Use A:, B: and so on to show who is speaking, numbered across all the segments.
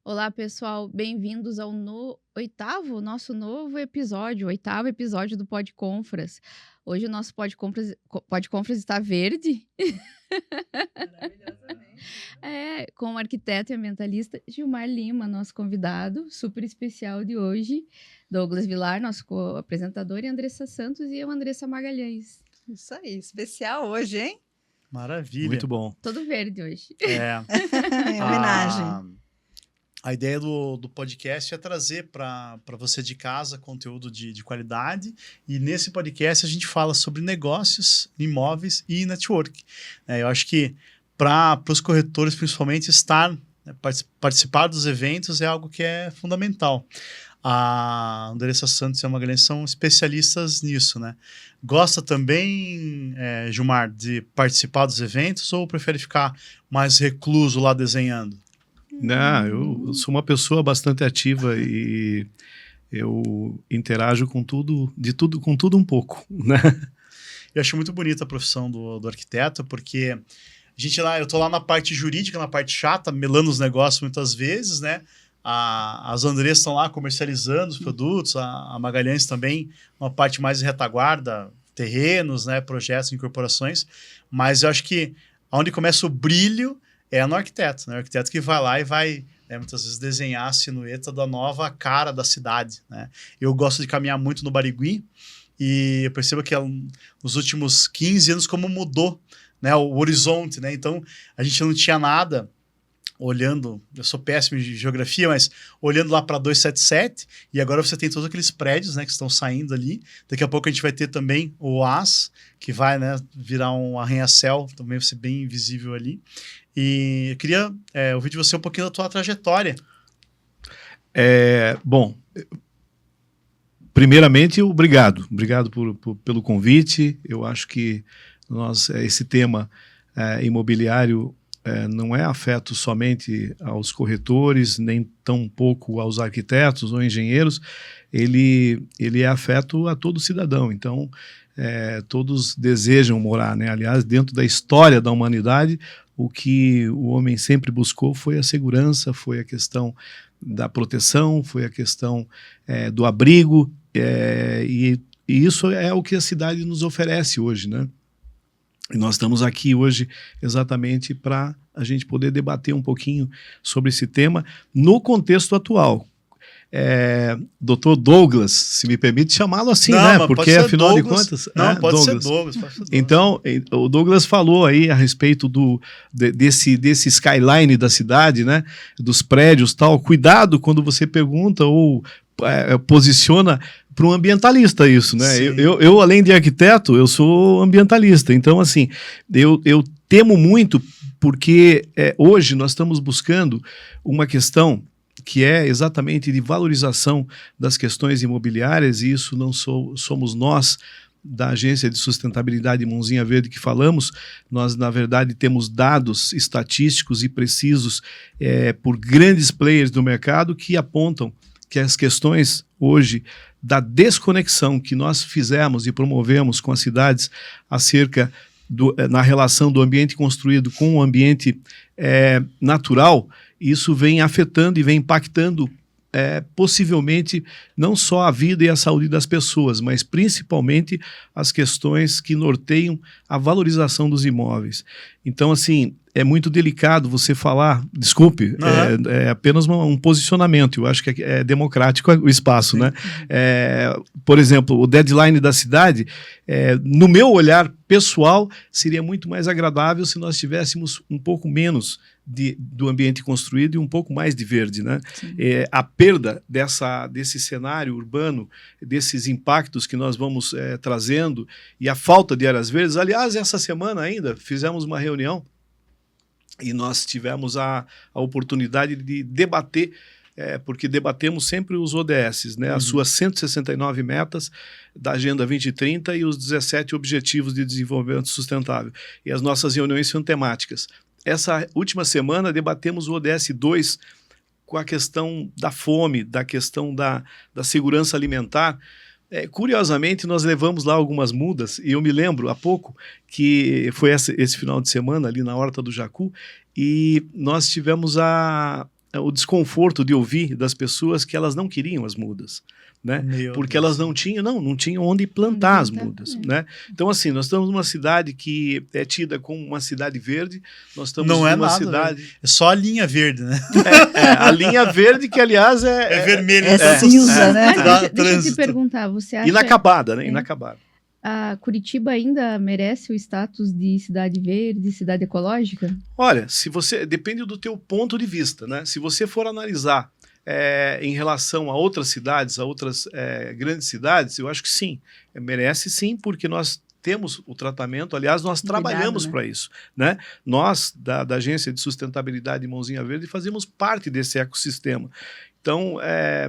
A: Olá, pessoal, bem-vindos ao nosso novo episódio, o 8º episódio do Podconfras. Hoje o nosso Podconfras está verde.
B: Maravilhosamente.
A: Com o arquiteto e ambientalista Gilmar Lima, nosso convidado super especial de hoje, Douglas Vilar, nosso co-apresentador, e Andressa Santos e eu, Andressa Magalhães.
B: Isso aí, especial hoje, hein?
C: Maravilha.
D: Muito bom.
A: Todo verde hoje.
B: Em homenagem.
C: A ideia do podcast é trazer para você de casa conteúdo de qualidade, e nesse podcast a gente fala sobre negócios, imóveis e network. Eu acho que para os corretores, principalmente, participar dos eventos é algo que é fundamental. A Andressa Santos e a Magalhães são especialistas nisso, né? Gosta também, Gilmar, de participar dos eventos ou prefere ficar mais recluso lá desenhando?
D: Não, eu sou uma pessoa bastante ativa e eu interajo com tudo um pouco, né?
C: Eu acho muito bonita a profissão do arquiteto, porque eu tô lá na parte jurídica, na parte chata, melando os negócios muitas vezes, né? As Andressas estão lá comercializando os produtos, a Magalhães também, uma parte mais de retaguarda, terrenos, né? Projetos, incorporações, mas eu acho que onde começa o brilho é no arquiteto, né? O arquiteto que vai lá e vai, muitas vezes, desenhar a silhueta da nova cara da cidade, né? Eu gosto de caminhar muito no Barigui e eu percebo que nos últimos 15 anos como mudou, né, o horizonte, né? Então, a gente não tinha nada olhando, eu sou péssimo em geografia, mas olhando lá para 277, e agora você tem todos aqueles prédios, né, que estão saindo ali. Daqui a pouco a gente vai ter também o OAS, que vai, né, virar um arranha-céu, também vai ser bem visível ali. E eu queria ouvir de você um pouquinho da tua trajetória.
D: Bom, primeiramente, obrigado pelo convite. Eu acho que esse tema imobiliário não é afeto somente aos corretores, nem tão pouco aos arquitetos ou engenheiros, ele é afeto a todo cidadão. Então, todos desejam morar, né? Aliás, dentro da história da humanidade, o que o homem sempre buscou foi a segurança, foi a questão da proteção, foi a questão do abrigo, e isso é o que a cidade nos oferece hoje, né? E nós estamos aqui hoje exatamente para a gente poder debater um pouquinho sobre esse tema no contexto atual. Dr. Douglas, se me permite chamá-lo assim,
C: não,
D: né? Porque afinal
C: Douglas,
D: de contas...
C: Não, pode
D: Douglas.
C: ser Douglas.
D: Então, o Douglas falou aí a respeito desse skyline da cidade, né? Dos prédios e tal. Cuidado quando você pergunta ou posiciona para um ambientalista isso, né? Eu, além de arquiteto, eu sou ambientalista. Então, assim, eu temo muito porque hoje nós estamos buscando uma questão que é exatamente de valorização das questões imobiliárias, e isso não somos nós da Agência de Sustentabilidade Mãozinha Verde que falamos. Nós, na verdade, temos dados estatísticos e precisos por grandes players do mercado que apontam que as questões hoje da desconexão que nós fizemos e promovemos com as cidades acerca na relação do ambiente construído com o ambiente natural, isso vem afetando e vem impactando possivelmente não só a vida e a saúde das pessoas, mas principalmente as questões que norteiam a valorização dos imóveis. Então, assim, é muito delicado você falar, desculpe, é apenas um posicionamento, eu acho que é democrático o espaço, né? Por exemplo, o deadline da cidade, no meu olhar pessoal, seria muito mais agradável se nós tivéssemos um pouco menos do ambiente construído e um pouco mais de verde, né? A perda desse cenário urbano, desses impactos que nós vamos trazendo, e a falta de áreas verdes. Aliás, essa semana ainda fizemos uma reunião e nós tivemos a oportunidade de debater, porque debatemos sempre os ODS, né? As suas 169 metas da Agenda 2030 e os 17 Objetivos de Desenvolvimento Sustentável. E as nossas reuniões são temáticas. Essa última semana debatemos o ODS 2 com a questão da fome, da questão da segurança alimentar. Curiosamente, nós levamos lá algumas mudas, e eu me lembro há pouco que foi esse final de semana ali na Horta do Jacu, e nós tivemos a o desconforto de ouvir das pessoas que elas não queriam as mudas, né? Porque elas não tinham onde plantar as mudas, né? Então, assim, nós estamos numa cidade que é tida como uma cidade verde, nós estamos numa cidade...
C: É só a linha verde, né?
D: A linha verde, que aliás
C: é vermelha.
B: É cinza, né?
A: Mas deixa eu te perguntar, você acha...
D: Inacabada, né? Inacabada.
A: A Curitiba ainda merece o status de cidade verde, cidade ecológica?
D: Olha, depende do teu ponto de vista, né? Se você for analisar em relação a outras cidades, a outras grandes cidades, eu acho que sim, merece sim, porque nós temos o tratamento, aliás, nós trabalhamos para isso, né? Nós, da Agência de Sustentabilidade Mãozinha Verde, fazemos parte desse ecossistema. Então,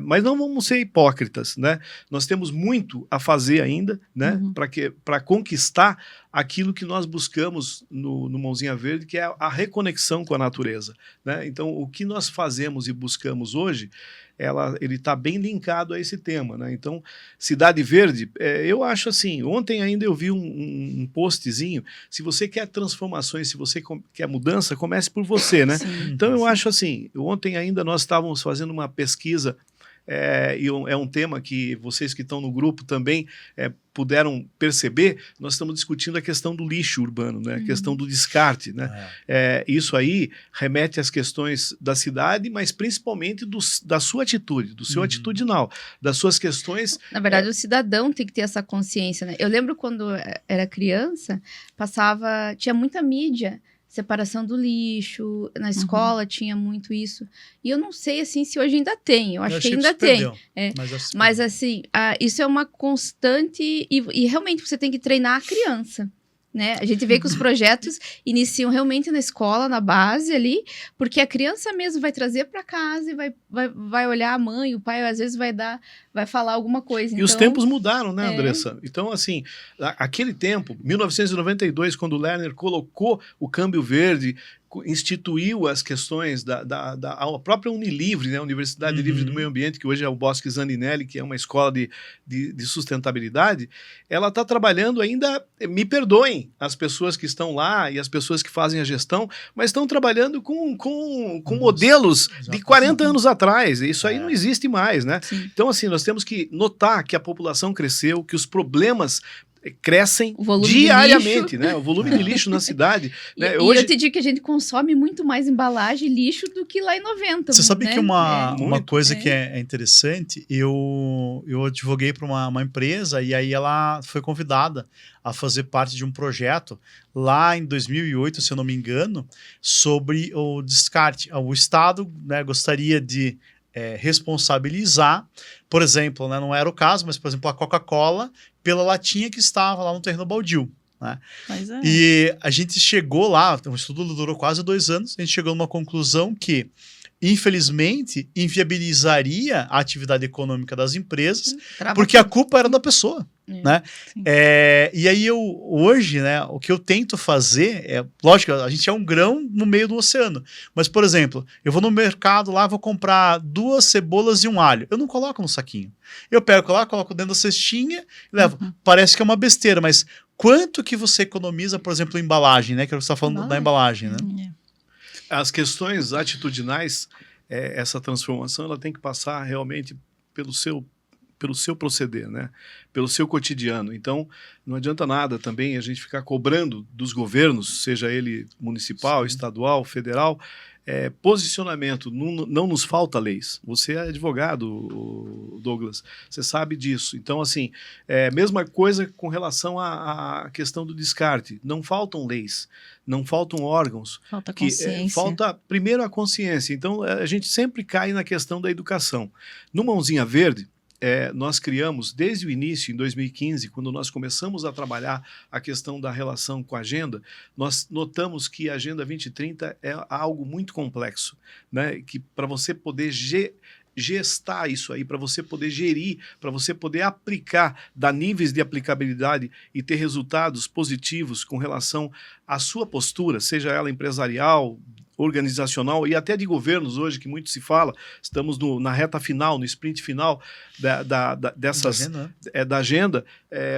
D: mas não vamos ser hipócritas, né? Nós temos muito a fazer ainda, né? Para conquistar aquilo que nós buscamos no Mãozinha Verde, que é a reconexão com a natureza, né? Então, o que nós fazemos e buscamos hoje, ele está bem linkado a esse tema, né? Então, Cidade Verde, eu acho assim, ontem ainda eu vi um postzinho, se você quer transformações, se você quer mudança, comece por você, né?
A: Sim.
D: Então, eu acho assim, ontem ainda nós estávamos fazendo uma pesquisa, e é um tema que vocês que estão no grupo também puderam perceber, nós estamos discutindo a questão do lixo urbano, né? A questão do descarte, né? Isso aí remete às questões da cidade, mas principalmente da sua atitude, do seu atitudinal, das suas questões...
A: Na verdade, o cidadão tem que ter essa consciência, né? Eu lembro quando era criança, tinha muita mídia, separação do lixo, na escola tinha muito isso. E eu não sei, assim, se hoje ainda tem. Eu acho que ainda tem. Mas assim, isso é uma constante e realmente você tem que treinar a criança, né? A gente vê que os projetos iniciam realmente na escola, na base ali, porque a criança mesmo vai trazer para casa e vai olhar a mãe, o pai, às vezes vai falar alguma coisa.
D: E os tempos mudaram, né, Andressa? Então, assim, aquele tempo, 1992, quando o Lerner colocou o câmbio verde, instituiu as questões a própria Unilivre, né, Universidade Livre do Meio Ambiente, que hoje é o Bosque Zandinelli, que é uma escola de sustentabilidade, ela está trabalhando ainda, me perdoem as pessoas que estão lá e as pessoas que fazem a gestão, mas estão trabalhando com modelos de 40 anos atrás, isso aí não existe mais, né?
A: Sim.
D: Então, assim, nós temos que notar que a população cresceu, que os problemas crescem diariamente, né? O volume de lixo na cidade. Né?
A: Hoje... eu te digo que a gente consome muito mais embalagem e lixo do que lá em 90.
C: Você sabe, né? Que uma coisa
A: que
C: é interessante, eu advoguei para uma empresa e aí ela foi convidada a fazer parte de um projeto lá em 2008, se eu não me engano, sobre o descarte. O Estado, né, gostaria de responsabilizar, por exemplo, né, não era o caso, mas, por exemplo, a Coca-Cola pela latinha que estava lá no terreno baldio. Né? E a gente chegou lá, o estudo durou quase 2 anos, a gente chegou numa conclusão que, infelizmente, inviabilizaria a atividade econômica das empresas, porque a culpa era da pessoa. Né? E aí hoje, né, o que eu tento fazer lógico, a gente é um grão no meio do oceano, mas, por exemplo, eu vou no mercado lá, vou comprar 2 cebolas e 1 alho, eu não coloco no saquinho, eu pego lá, coloco dentro da cestinha e levo. Parece que é uma besteira, mas quanto que você economiza, por exemplo, em embalagem, né, que você está falando da embalagem, né?
D: As questões atitudinais, essa transformação, ela tem que passar realmente pelo seu proceder, né? Pelo seu cotidiano. Então, não adianta nada também a gente ficar cobrando dos governos, seja ele municipal, estadual, federal, posicionamento. Não nos falta leis. Você é advogado, Douglas, você sabe disso. Então, assim, mesma coisa com relação à questão do descarte. Não faltam leis, não faltam órgãos.
B: Falta consciência.
D: Falta, primeiro, a consciência. Então, a gente sempre cai na questão da educação. No Mãozinha Verde, nós criamos, desde o início, em 2015, quando nós começamos a trabalhar a questão da relação com a agenda, nós notamos que a Agenda 2030 é algo muito complexo, né? Que para você poder gestar isso aí, para você poder gerir, para você poder aplicar, dar níveis de aplicabilidade e ter resultados positivos com relação à sua postura, seja ela empresarial organizacional e até de governos hoje, que muito se fala, estamos na reta final, no sprint final da agenda,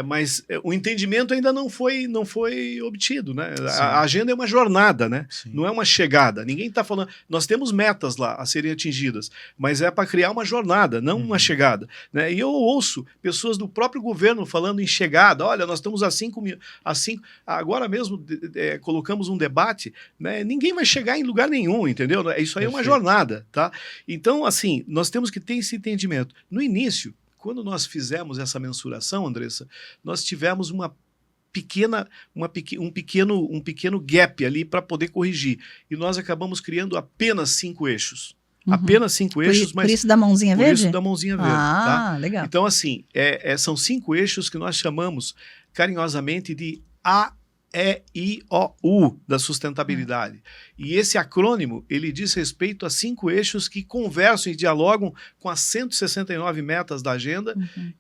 D: mas o entendimento ainda não foi obtido, né? A agenda é uma jornada, né? Não é uma chegada. Ninguém está falando... Nós temos metas lá a serem atingidas, mas é para criar uma jornada, não uma chegada, né? E eu ouço pessoas do próprio governo falando em chegada. Olha, nós estamos a 5 mil... Agora mesmo colocamos um debate, né? Ninguém vai chegar em lugar nenhum, entendeu? Isso aí é uma jornada, tá? Então, assim, nós temos que ter esse entendimento. No início, quando nós fizemos essa mensuração, Andressa, nós tivemos um pequeno gap ali para poder corrigir. E nós acabamos criando apenas 5 eixos. Apenas 5 eixos, mas...
B: Por isso da mãozinha verde?
D: Por isso da mãozinha verde, tá?
B: Legal.
D: Então, assim, são 5 eixos que nós chamamos carinhosamente de AEIOU da sustentabilidade. E esse acrônimo, ele diz respeito a 5 eixos que conversam e dialogam com as 169 metas da agenda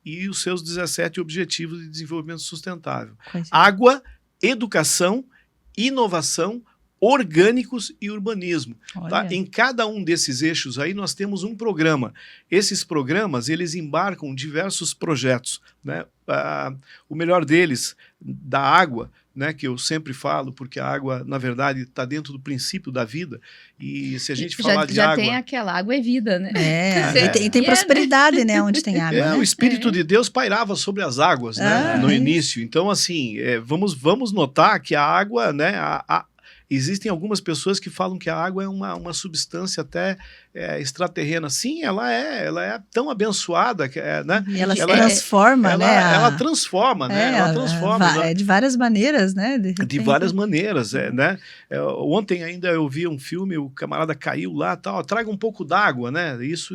D: e os seus 17 objetivos de desenvolvimento sustentável. Água, educação, inovação, orgânicos e urbanismo. Tá? Em cada um desses eixos aí nós temos um programa. Esses programas, eles embarcam diversos projetos, né? O melhor deles, da água, né, que eu sempre falo, porque a água, na verdade, está dentro do princípio da vida. E se a gente falar de água...
A: Já tem aquela água é vida, né?
B: E tem prosperidade, né, onde tem água. Né?
D: O Espírito de Deus pairava sobre as águas, né, no início. Então, assim, vamos notar que a água, né, existem algumas pessoas que falam que a água é uma substância até extraterrena. Sim, ela é tão abençoada, né?
B: E ela se transforma, né?
D: Ela transforma, né? Ela transforma.
B: De várias maneiras, né?
D: De várias maneiras, né? Ontem ainda eu vi um filme, o camarada caiu lá, tal, traga um pouco d'água, né? Isso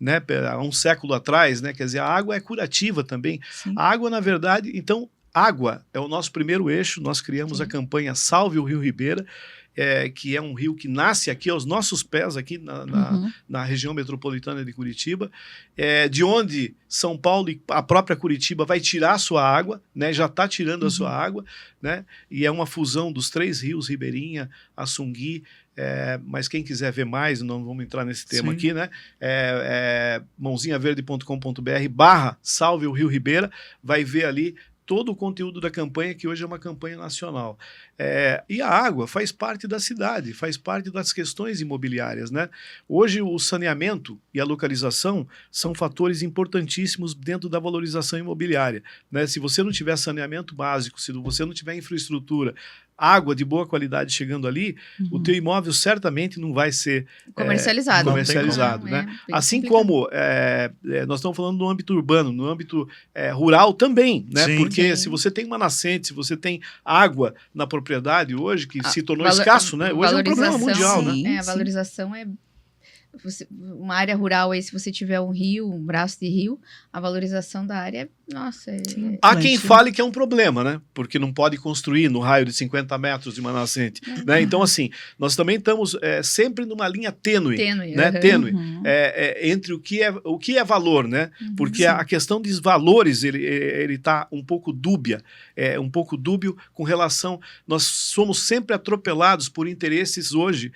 D: né, há um século atrás, né? Quer dizer, a água é curativa também. Sim. A água, na verdade, então... Água é o nosso primeiro eixo. Nós criamos a campanha Salve o Rio Ribeira, que é um rio que nasce aqui aos nossos pés, aqui na região metropolitana de Curitiba, de onde São Paulo e a própria Curitiba vai tirar a sua água, né? Já está tirando a sua água, né? E é uma fusão dos 3 rios, Ribeirinha, Assungui, mas quem quiser ver mais, não vamos entrar nesse tema aqui, né? mãozinhaverde.com.br/Salve o Rio Ribeira, vai ver ali todo o conteúdo da campanha, que hoje é uma campanha nacional. E a água faz parte da cidade, faz parte das questões imobiliárias, né? Hoje o saneamento e a localização são fatores importantíssimos dentro da valorização imobiliária, né? Se você não tiver saneamento básico, se você não tiver infraestrutura, água de boa qualidade chegando ali, o teu imóvel certamente não vai ser
A: comercializado,
D: né? Assim como nós estamos falando no âmbito urbano, no âmbito rural também, né? Porque se você tem uma nascente, se você tem água na propriedade hoje, que se tornou escasso, né? Hoje é um problema mundial, né?
A: A valorização uma área rural aí, se você tiver um rio, um braço de rio, a valorização da área, nossa...
D: Há quem fale que é um problema, né? Porque não pode construir no raio de 50 metros de uma nascente, né? Então, assim, nós também estamos sempre numa linha tênue, né? Tênue, entre o que é valor, né? Porque a questão dos valores, ele está um pouco dúbio com relação... Nós somos sempre atropelados por interesses hoje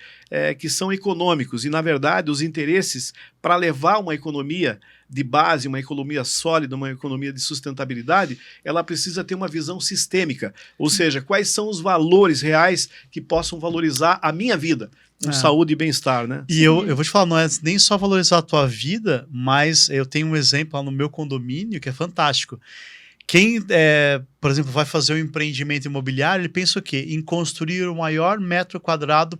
D: que são econômicos, e, na verdade, os interesses para levar uma economia de base, uma economia sólida, uma economia de sustentabilidade, ela precisa ter uma visão sistêmica, ou seja, quais são os valores reais que possam valorizar a minha vida, com saúde e bem-estar, né?
C: E eu vou te falar, não é nem só valorizar a tua vida, mas eu tenho um exemplo lá no meu condomínio que é fantástico. Quem, por exemplo, vai fazer um empreendimento imobiliário, ele pensa o quê? Em construir o maior metro quadrado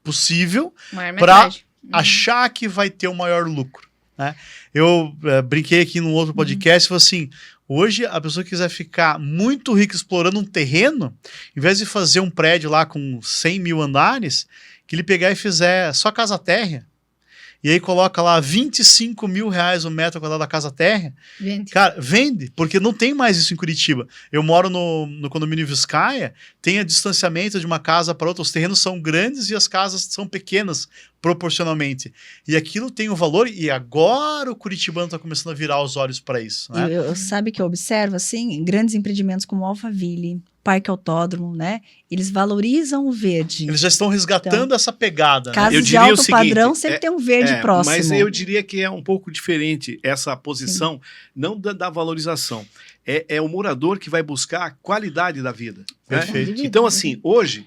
C: possível para achar que vai ter o maior lucro, né? Eu brinquei aqui num outro podcast e falei assim, hoje a pessoa que quiser ficar muito rica explorando um terreno, em vez de fazer um prédio lá com 100 mil andares, que ele pegar e fizer só casa térrea, e aí coloca lá 25 mil reais o metro quadrado da casa térrea, cara, vende, porque não tem mais isso em Curitiba. Eu moro no condomínio Vizcaia, tem a distanciamento de uma casa para outra, os terrenos são grandes e as casas são pequenas proporcionalmente. E aquilo tem um valor, e agora o curitibano está começando a virar os olhos para isso, né?
B: Sabe que eu observo, assim, grandes empreendimentos como Alphaville, parque autódromo, né? Eles valorizam o verde.
C: Eles já estão resgatando essa pegada, né?
B: Casas
D: Eu
B: de
D: diria o
B: alto
D: seguinte,
B: padrão sempre tem um verde próximo.
D: Mas eu diria que é um pouco diferente essa posição, não da valorização. É o morador que vai buscar a qualidade da vida. Né?
C: Perfeito.
D: Então, assim, hoje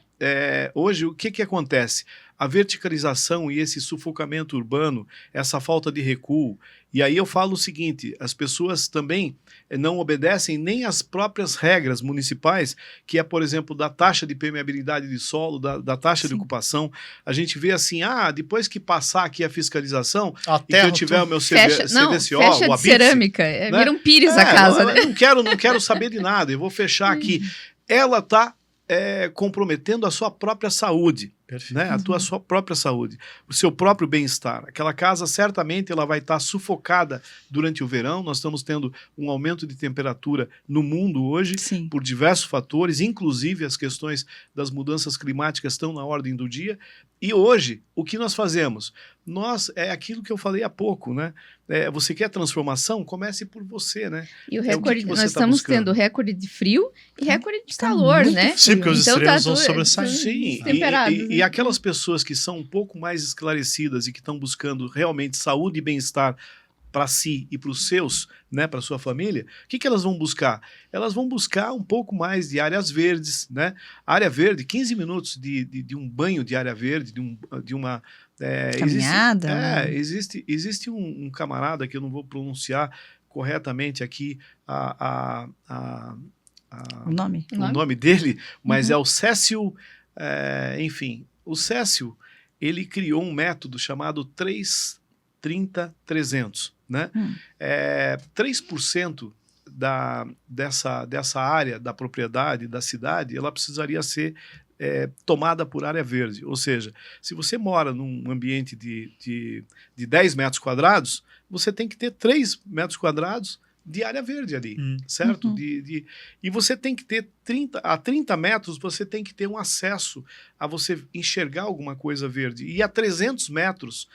D: o que acontece? A verticalização e esse sufocamento urbano, essa falta de recuo. E aí eu falo o seguinte, as pessoas também não obedecem nem às próprias regras municipais, que é, por exemplo, da taxa de permeabilidade de solo, da taxa de ocupação. A gente vê assim, depois que passar aqui a fiscalização, e que eu tiver o meu CVCO,
A: fecha
D: o
A: de cerâmica,
D: né?
A: Vira um pires a casa, né?
D: Não quero saber de nada, eu vou fechar aqui. Ela está comprometendo a sua própria saúde. Né? A sua própria saúde, o seu próprio bem-estar. Aquela casa, certamente, ela vai estar sufocada durante o verão. Nós estamos tendo um aumento de temperatura no mundo hoje,
B: Sim.
D: por diversos fatores, inclusive as questões das mudanças climáticas estão na ordem do dia. E hoje, o que nós fazemos? É aquilo que eu falei há pouco, né? Você quer transformação? Comece por você, né?
A: E o recorde, nós
D: tá
A: estamos
D: buscando?
A: tendo recorde de frio e recorde de calor, né?
C: Sim, porque os extremos vão sobressair.
D: Sim,
A: temperados,
D: e aquelas pessoas que são um pouco mais esclarecidas e que estão buscando realmente saúde e bem-estar para si e para os seus, né, para sua família, o que elas vão buscar? Elas vão buscar um pouco mais de áreas verdes, né? Área verde, 15 minutos de um banho de área verde, de uma
B: caminhada.
D: Existe um camarada que eu não vou pronunciar corretamente aqui
B: O
D: nome dele, mas é o Cécio, enfim, o Cécio, ele criou um método chamado 3-30-300, né? 3% dessa área da propriedade, da cidade, ela precisaria ser tomada por área verde. Ou seja, se você mora num ambiente de 10 metros quadrados, você tem que ter 3 metros quadrados de área verde ali, certo?
B: Uhum.
D: E você tem que ter 30 metros, você tem que ter um acesso a você enxergar alguma coisa verde. E a 300 metros,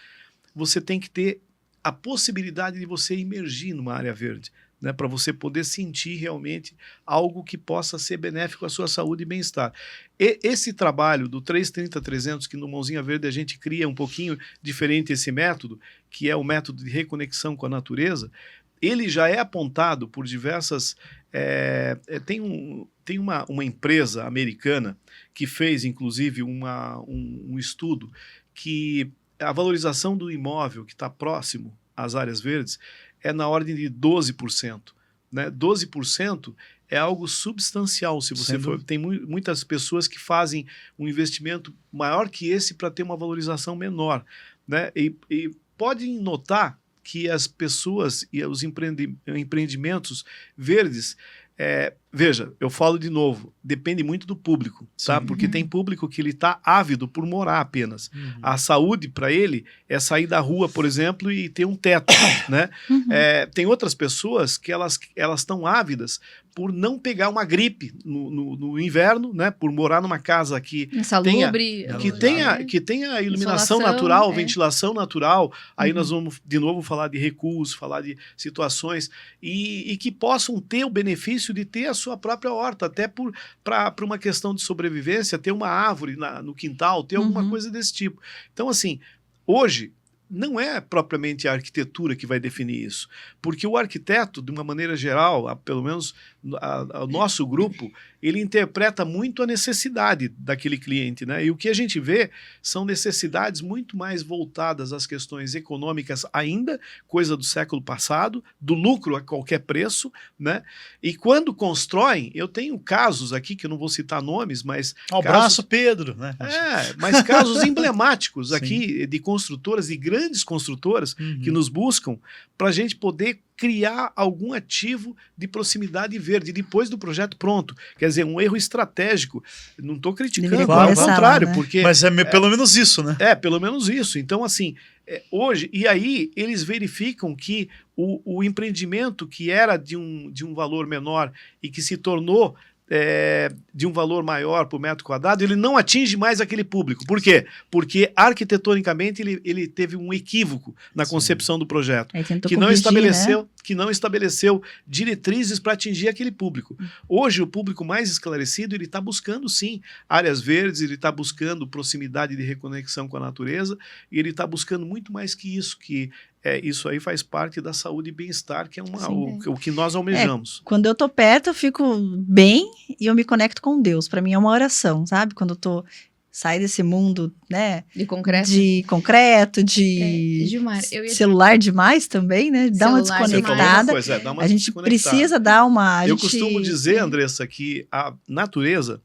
D: você tem que ter a possibilidade de você imergir numa área verde, né, para você poder sentir realmente algo que possa ser benéfico à sua saúde e bem-estar. Esse trabalho do 3-30-300, que no Mãozinha Verde a gente cria um pouquinho diferente esse método, que é o método de reconexão com a natureza, ele já é apontado por diversas... tem uma empresa americana que fez, inclusive, um estudo que a valorização do imóvel que está próximo às áreas verdes é na ordem de 12%. Né? 12% é algo substancial. Se você for, tem muitas pessoas que fazem um investimento maior que esse para ter uma valorização menor. Né? E podem notar que as pessoas e os empreendimentos verdes, veja, eu falo de novo, depende muito do público, tá? Porque tem público que ele está ávido por morar apenas. A saúde para ele é sair da rua, por exemplo, e ter um teto, né? Tem outras pessoas que elas estão ávidas por não pegar uma gripe no inverno, né? Por morar numa casa que tenha iluminação natural, ventilação natural. Aí nós vamos de novo falar de recursos, falar de situações e que possam ter o benefício de ter a sua própria horta, até para uma questão de sobrevivência, ter uma árvore no quintal, ter alguma coisa desse tipo. Então, assim, hoje não é propriamente a arquitetura que vai definir isso, porque o arquiteto, de uma maneira geral, pelo menos o nosso grupo, ele interpreta muito a necessidade daquele cliente, né? E o que a gente vê são necessidades muito mais voltadas às questões econômicas ainda, coisa do século passado, do lucro a qualquer preço, né? E quando constroem, eu tenho casos aqui, que eu não vou citar nomes, mas...
C: Abraço, Pedro, né?
D: Mas casos emblemáticos aqui de construtoras, de grandes construtoras, que nos buscam para a gente poder criar algum ativo de proximidade verde depois do projeto pronto. Quer dizer, um erro estratégico. Não estou criticando, ao contrário,
B: né?
D: porque...
C: Mas pelo menos isso, né?
D: Pelo menos isso. Então, assim, hoje... E aí, eles verificam que o empreendimento que era de um valor menor e que se tornou de um valor maior por metro quadrado, ele não atinge mais aquele público. Por quê? Porque arquitetonicamente ele teve um equívoco na concepção do projeto,
B: Aí tentou
D: que não
B: corrigir,
D: estabeleceu,
B: né?
D: que não estabeleceu diretrizes para atingir aquele público. Hoje, o público mais esclarecido, ele está buscando, sim, áreas verdes, ele está buscando proximidade de reconexão com a natureza, e ele está buscando muito mais que isso, isso aí faz parte da saúde e bem-estar, que é o que nós almejamos.
B: Quando eu tô perto, eu fico bem e eu me conecto com Deus. Para mim é uma oração, sabe? Quando eu sai desse mundo, né?
A: De concreto.
B: De concreto, de
A: Gilmar, eu ia
B: celular demais também, né? Dá uma
A: Celular
B: desconectada.
D: Dá uma
B: A gente
D: desconectada.
B: precisa dar uma...
D: Eu costumo dizer, Andressa, que a natureza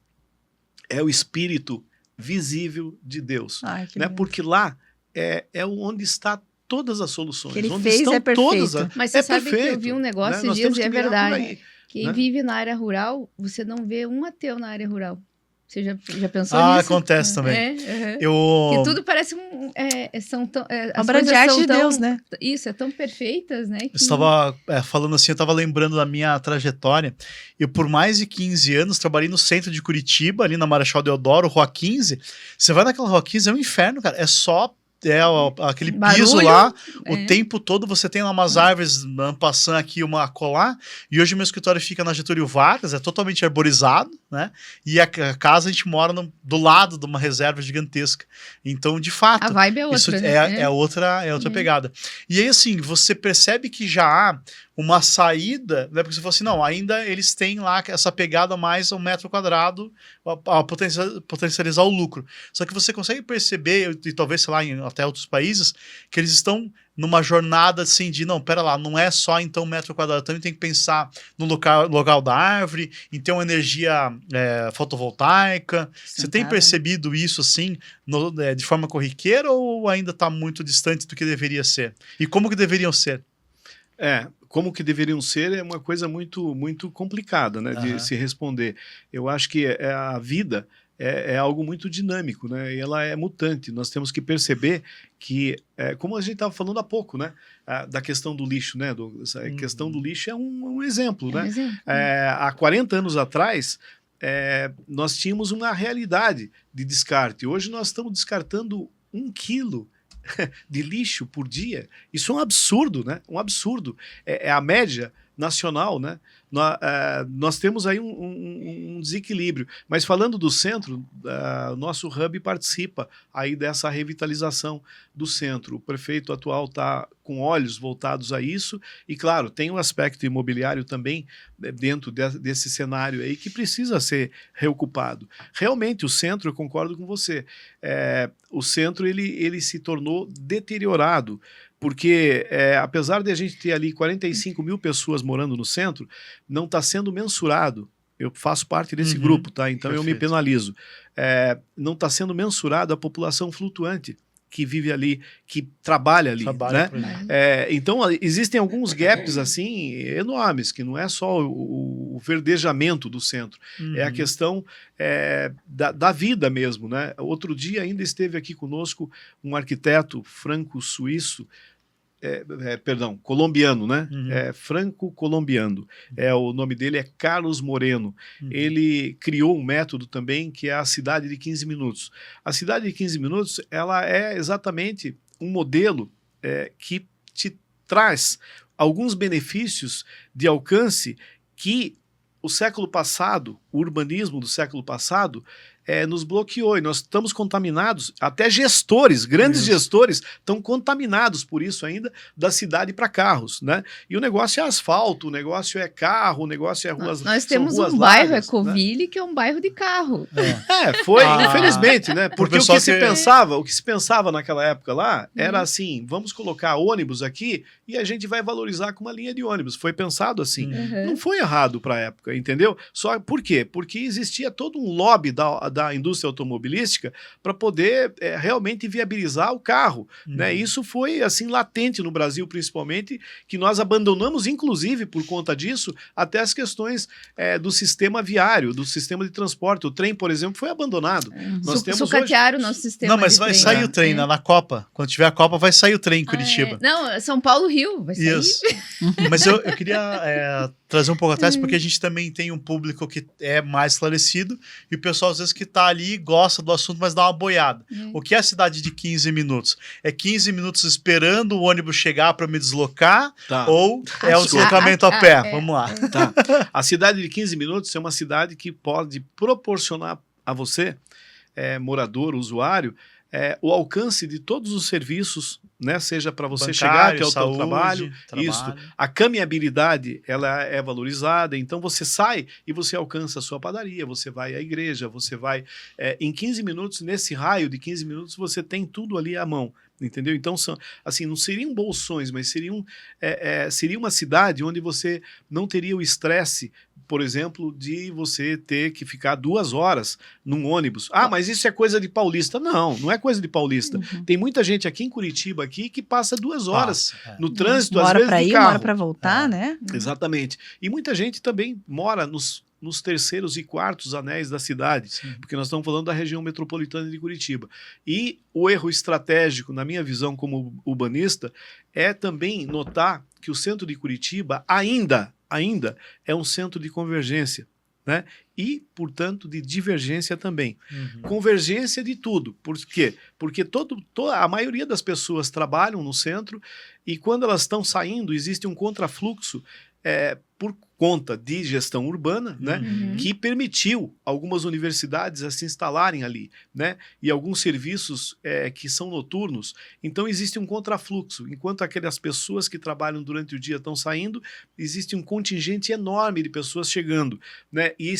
D: é o espírito visível de Deus.
B: Ai, que
D: Né?
B: lindo.
D: Porque lá é onde está todas as soluções.
B: Que ele
D: onde
B: fez
D: estão
B: é perfeito.
D: todas
A: Mas você sabe que eu vi um negócio esses
D: Nós
A: dias
D: temos
A: e
D: que
A: é
D: mirar por
A: verdade.
D: aí.
A: Quem
D: né?
A: vive na área rural, você não vê um ateu na área rural. Você já pensou
C: Ah,
A: nisso?
C: acontece também.
A: Que tudo parece são tão, as
B: Obra de
A: coisas
B: arte
A: são
B: de
A: tão-
B: Deus, né?
A: Isso, é tão perfeitas, né?
C: Eu estava falando assim, eu estava lembrando da minha trajetória. Eu, por mais de 15 anos, trabalhei no centro de Curitiba, ali na Marechal Deodoro, Rua 15. Você vai naquela Rua 15, é um inferno, cara. É só aquele piso
A: Barulho,
C: lá,
A: é.
C: o tempo todo você tem lá umas árvores passando aqui, uma colar, e hoje meu escritório fica na Getúlio Vargas, é totalmente arborizado, né? E a casa a gente mora do lado de uma reserva gigantesca. Então, de fato,
A: A vibe é outra.
C: isso
A: né?
C: é outra pegada. E aí, assim, você percebe que já há uma saída, né? Porque você fala assim, não, ainda eles têm lá essa pegada mais ao metro quadrado, a potencializar o lucro. Só que você consegue perceber, e talvez, sei lá, em até outros países, que eles estão numa jornada assim de, não, pera lá, não é só então metro quadrado, também tem que pensar no local da árvore, em ter uma energia fotovoltaica. Você tem percebido isso assim de forma corriqueira ou ainda está muito distante do que deveria ser? E como que deveriam ser?
D: Como que deveriam ser é uma coisa muito, muito complicada, né, de se responder. Eu acho que a vida é algo muito dinâmico, né, e ela é mutante. Nós temos que perceber que, como a gente estava falando há pouco, né, da questão do lixo, né, a questão do lixo é um exemplo, né? Há 40 anos atrás, nós tínhamos uma realidade de descarte. Hoje nós estamos descartando 1 quilo de lixo por dia. Isso é um absurdo, né? Um absurdo. É a média nacional, né? Nós temos aí um desequilíbrio. Mas falando do centro, o nosso hub participa aí dessa revitalização do centro. O prefeito atual está com olhos voltados a isso e, claro, tem um aspecto imobiliário também dentro desse cenário aí que precisa ser reocupado. Realmente, o centro, eu concordo com você, o centro ele se tornou deteriorado, porque apesar de a gente ter ali 45 mil pessoas morando no centro, não está sendo mensurado. Eu faço parte desse grupo, tá? Então eu me penalizo. Não está sendo mensurado a população flutuante que vive ali, que trabalha ali, né? Então existem alguns gaps assim enormes, que não é só o verdejamento do centro, é a questão da vida mesmo, né? Outro dia ainda esteve aqui conosco um arquiteto franco-suíço, colombiano, né? Franco-colombiano. O nome dele é Carlos Moreno. Ele criou um método também que é a cidade de 15 minutos. A cidade de 15 minutos, ela é exatamente um modelo que te traz alguns benefícios de alcance que o século passado, o urbanismo do século passado, nos bloqueou e nós estamos contaminados, até gestores, grandes gestores estão contaminados por isso ainda, da cidade para carros, né? E o negócio é asfalto, o negócio é carro, o negócio é ruas.
A: Nós temos um bairro, Ecoville, que é um bairro de carro.
D: Infelizmente, né? Porque o que se pensava naquela época lá era assim, vamos colocar ônibus aqui e a gente vai valorizar com uma linha de ônibus. Foi pensado assim. Não foi errado para a época, entendeu? Só por quê? Porque existia todo um lobby da indústria automobilística para poder realmente viabilizar o carro, né? Isso foi assim latente no Brasil, principalmente, que nós abandonamos, inclusive por conta disso, até as questões do sistema viário, do sistema de transporte. O trem, por exemplo, foi abandonado. Nós temos
A: sucatearam o nosso sistema.
C: Não, mas vai sair o trem na Copa. Quando tiver a Copa, vai sair o trem em Curitiba.
A: Não, São Paulo, Rio, vai sair.
C: Isso. Mas eu queria trazer um pouco atrás, porque a gente também tem um público que é mais esclarecido e o pessoal às vezes que tá ali gosta do assunto, mas dá uma boiada. O que é a cidade de 15 minutos? É 15 minutos esperando o ônibus chegar para me deslocar
D: Tá.
C: ou é o deslocamento a pé? Vamos lá.
D: Tá. A cidade de 15 minutos é uma cidade que pode proporcionar a você, morador, usuário, o alcance de todos os serviços, né? Seja para você chegar até o seu trabalho. Isso. A caminhabilidade, ela é valorizada, então você sai e você alcança a sua padaria, você vai à igreja, você vai... em 15 minutos, nesse raio de 15 minutos, você tem tudo ali à mão. Entendeu? Então, assim, não seriam bolsões, mas seria uma cidade onde você não teria o estresse, por exemplo, de você ter que ficar 2 horas num ônibus. Ah, mas isso é coisa de paulista. Não, não é coisa de paulista. Tem muita gente aqui em Curitiba aqui que passa 2 horas no trânsito, às vezes,
B: pra
D: de
B: ir,
D: carro.
B: uma hora pra voltar, né?
D: Exatamente. E muita gente também mora nos terceiros e quartos anéis da cidade, porque nós estamos falando da região metropolitana de Curitiba. E o erro estratégico, na minha visão como urbanista, é também notar que o centro de Curitiba ainda é um centro de convergência, né? E, portanto, de divergência também. Convergência de tudo. Por quê? Porque a maioria das pessoas trabalham no centro e quando elas estão saindo, existe um contrafluxo por conta de gestão urbana, né, que permitiu algumas universidades a se instalarem ali, né, e alguns serviços que são noturnos. Então existe um contrafluxo. Enquanto aquelas pessoas que trabalham durante o dia estão saindo, existe um contingente enorme de pessoas chegando, né, e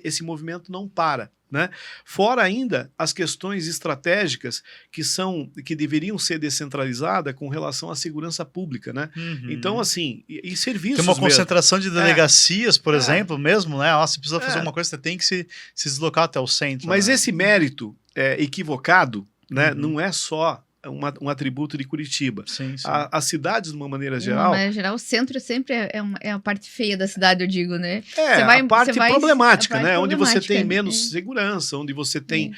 D: esse movimento não para. Né? Fora ainda as questões estratégicas que deveriam ser descentralizadas com relação à segurança pública, né? Então, assim, e serviços
C: tem uma
D: mesmo.
C: concentração de delegacias, por exemplo, mesmo, né? Você precisa fazer alguma coisa, você tem que se deslocar até o centro.
D: Mas
C: né?
D: esse mérito equivocado, né, não é só um atributo de Curitiba.
C: Sim.
D: As cidades, de uma maneira geral...
A: De uma maneira geral, o centro sempre é a parte feia da cidade, eu digo, né?
D: A parte problemática, né? Onde você tem
A: problemática,
D: menos segurança, onde você tem...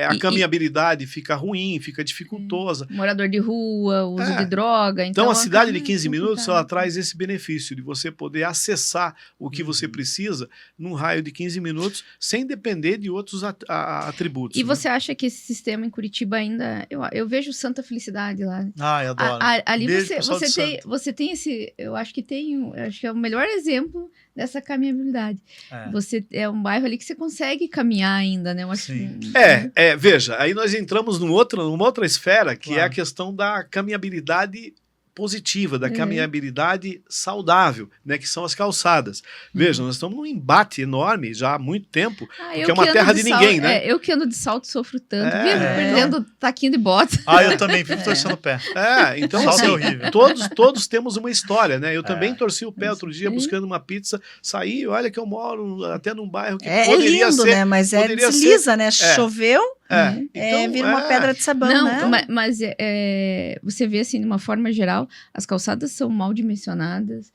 D: a caminhabilidade fica ruim, fica dificultosa.
A: Morador de rua, uso de droga...
D: Então a cidade de 15 minutos, ela traz esse benefício de você poder acessar o que você precisa num raio de 15 minutos, sem depender de outros atributos.
A: E você acha que esse sistema em Curitiba ainda... Eu vejo Santa Felicidade lá.
C: Ah, eu adoro.
A: Ali
C: Beijo,
A: você tem esse... Eu acho que acho que é o melhor exemplo dessa caminhabilidade. Você é um bairro ali que você consegue caminhar ainda, né? Eu acho
D: veja, aí nós entramos numa outra esfera, que é a questão da caminhabilidade positiva, da caminhabilidade saudável, né, que são as calçadas. Veja, nós estamos num embate enorme já há muito tempo, porque é uma terra de ninguém, né?
A: Eu que ando de salto sofro tanto, perdendo taquinho de bota.
C: Eu também fico torcendo o pé.
D: Então
C: salto
D: assim,
C: é horrível.
D: todos temos uma história, né? Eu também torci o pé outro dia buscando uma pizza, saí, olha que eu moro até num bairro que poderia
B: lindo,
D: ser...
B: né? Mas desliza, né? Choveu,
D: então,
B: vira uma pedra de sabão, né?
A: Mas você vê assim, de uma forma geral, as calçadas são mal dimensionadas,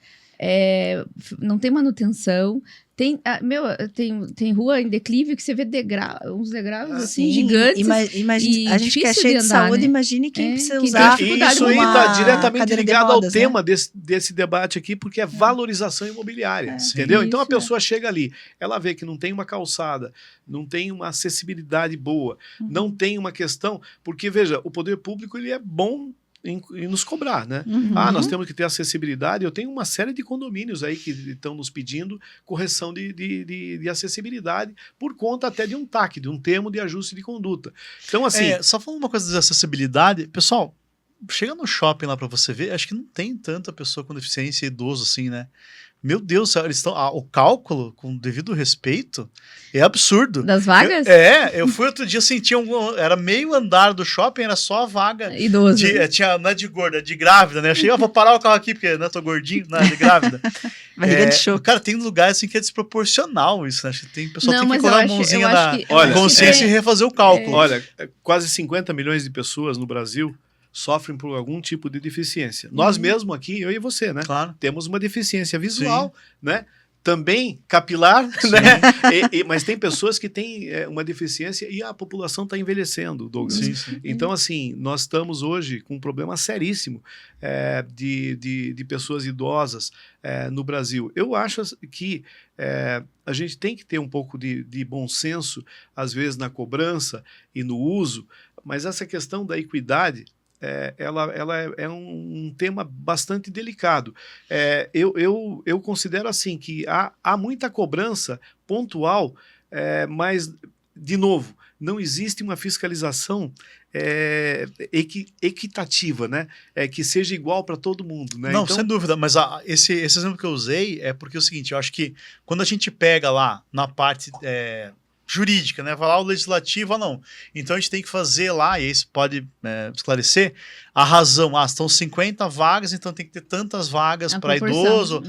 A: não tem manutenção. Tem rua em declive que você vê uns degraus assim, gigantes.
B: Imagina, a gente que é cheio de saúde, imagine quem precisa
A: quem
B: usar.
D: Isso aí está diretamente ligado ao tema
B: né?
D: desse debate aqui, porque é valorização imobiliária, entendeu? Então a pessoa chega ali, ela vê que não tem uma calçada, não tem uma acessibilidade boa, não tem uma questão, porque veja, o poder público ele é bom em nos cobrar, né? Nós temos que ter acessibilidade. Eu tenho uma série de condomínios aí que estão nos pedindo correção de acessibilidade por conta até de um TAC, de um termo de ajuste de conduta. Então, assim...
C: só falando uma coisa de acessibilidade, pessoal, chega no shopping lá pra você ver, acho que não tem tanta pessoa com deficiência e idoso assim, né? Meu Deus, eles estão. O cálculo, com devido respeito, é absurdo.
A: Das vagas?
C: Eu fui outro dia, assim, era meio andar do shopping, era só a vaga.
A: Idoso.
C: Não é de gorda, é de grávida, né? Eu cheguei, vou parar o carro aqui, porque tô gordinho, não é de grávida.
B: Barriga de choque.
C: Cara, tem lugares assim que é desproporcional isso, né? Tem pessoa que tem que colocar a mãozinha na consciência e refazer o cálculo.
D: Olha, quase 50 milhões de pessoas no Brasil sofrem por algum tipo de deficiência. Nós mesmo aqui, eu e você, né?
C: Claro.
D: Temos uma deficiência visual, né? também capilar, né? Mas tem pessoas que têm uma deficiência e a população está envelhecendo, Douglas.
C: Sim.
D: Então, assim, nós estamos hoje com um problema seríssimo de pessoas idosas no Brasil. Eu acho que a gente tem que ter um pouco de bom senso, às vezes, na cobrança e no uso, mas essa questão da equidade, ela é um tema bastante delicado. Eu considero assim que há muita cobrança pontual, mas, de novo, não existe uma fiscalização equitativa, né? Que seja igual para todo mundo. Né?
C: Não,
D: então,
C: sem dúvida, mas esse exemplo que eu usei é porque é o seguinte, eu acho que quando a gente pega lá na parte jurídica, né? Vai lá o legislativo, não. Então a gente tem que fazer lá, e aí você pode esclarecer, a razão. Estão 50 vagas, então tem que ter tantas vagas para idoso,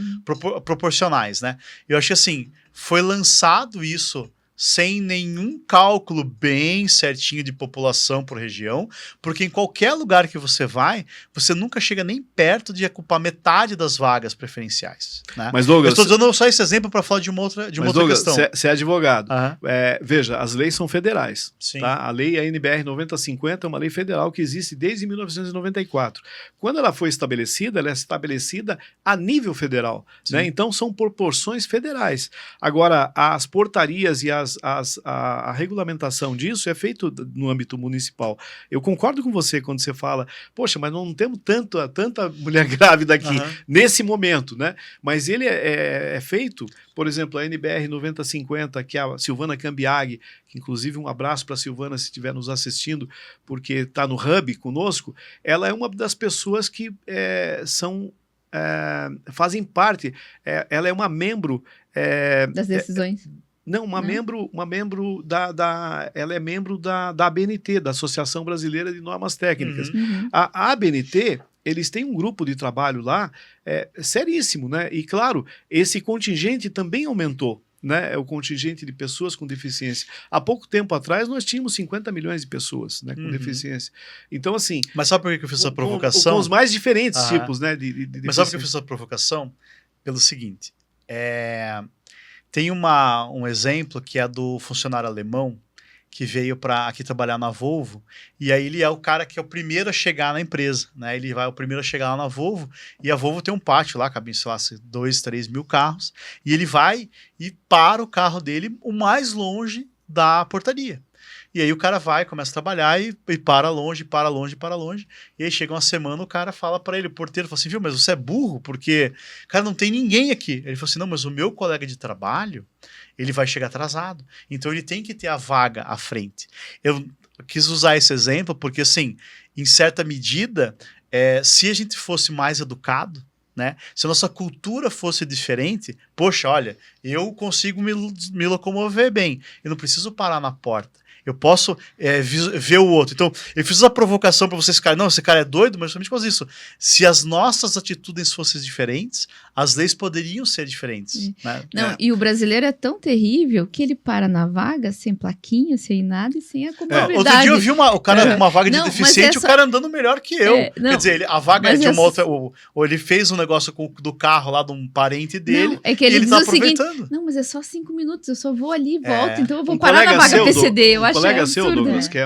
C: proporcionais, né? Eu acho que assim, foi lançado isso sem nenhum cálculo bem certinho de população por região, porque em qualquer lugar que você vai, você nunca chega nem perto de ocupar metade das vagas preferenciais. Né?
D: Mas, Douglas,
C: eu estou dando só esse exemplo para falar de uma outra
D: Douglas,
C: questão.
D: Você é advogado. Veja, as leis são federais.
C: Sim.
D: Tá? A lei ANBR 9050 é uma lei federal que existe desde 1994. Quando ela foi estabelecida, ela é estabelecida a nível federal. Né? Então, são proporções federais. Agora, as portarias e a regulamentação disso é feito no âmbito municipal. Eu concordo com você quando você fala, poxa, mas não temos tanta mulher grávida aqui nesse momento, né? Mas ele é feito, por exemplo, a NBR 9050, que é a Silvana Cambiaghi, que inclusive um abraço para a Silvana se estiver nos assistindo, porque está no Hub conosco, ela é uma das pessoas que fazem parte, ela é uma membro
A: das decisões.
D: Não, membro ela é membro da ABNT, da Associação Brasileira de Normas Técnicas. A ABNT, eles têm um grupo de trabalho lá seríssimo, né? E, claro, esse contingente também aumentou, né? O contingente de pessoas com deficiência. Há pouco tempo atrás, nós tínhamos 50 milhões de pessoas, né, com deficiência. Então, assim...
C: Mas sabe por que eu fiz essa provocação?
D: Com os mais diferentes tipos, né, de
C: Mas sabe por que eu fiz essa provocação? Pelo seguinte, tem um exemplo que é do funcionário alemão que veio para aqui trabalhar na Volvo, e aí ele é o cara que é o primeiro a chegar na empresa, né? Ele vai o primeiro a chegar lá na Volvo, e a Volvo tem um pátio lá, cabem, sei lá, 2, 3 mil carros, e ele vai e para o carro dele o mais longe da portaria. E aí o cara vai, começa a trabalhar e para longe, e aí chega uma semana, o cara fala para ele, o porteiro fala assim, viu, mas você é burro, porque, cara, não tem ninguém aqui. Ele falou assim, não, mas o meu colega de trabalho, ele vai chegar atrasado, então ele tem que ter a vaga à frente. Eu quis usar esse exemplo porque, assim, em certa medida, se a gente fosse mais educado, né? Se a nossa cultura fosse diferente, poxa, olha, eu consigo me locomover bem, eu não preciso parar na porta. Eu posso ver o outro. Então, eu fiz a provocação para vocês ficarem, não, esse cara é doido, mas justamente por causa disso. Se as nossas atitudes fossem diferentes, as leis poderiam ser diferentes. Né?
A: Não, e o brasileiro é tão terrível que ele para na vaga sem plaquinha, sem nada e sem a comorbidade.
C: Outro dia eu vi o cara com uma vaga de deficiente, o cara andando melhor que eu. Quer dizer, a vaga é de uma outra... Ou ele fez um negócio do carro lá de um parente dele,
A: não, é que ele
C: diz
A: tá aproveitando. O seguinte, não, mas é só 5 minutos, eu só vou ali e volto, então eu vou parar na vaga PCD. Eu acho
D: colega
A: absurdo,
D: seu, Douglas, que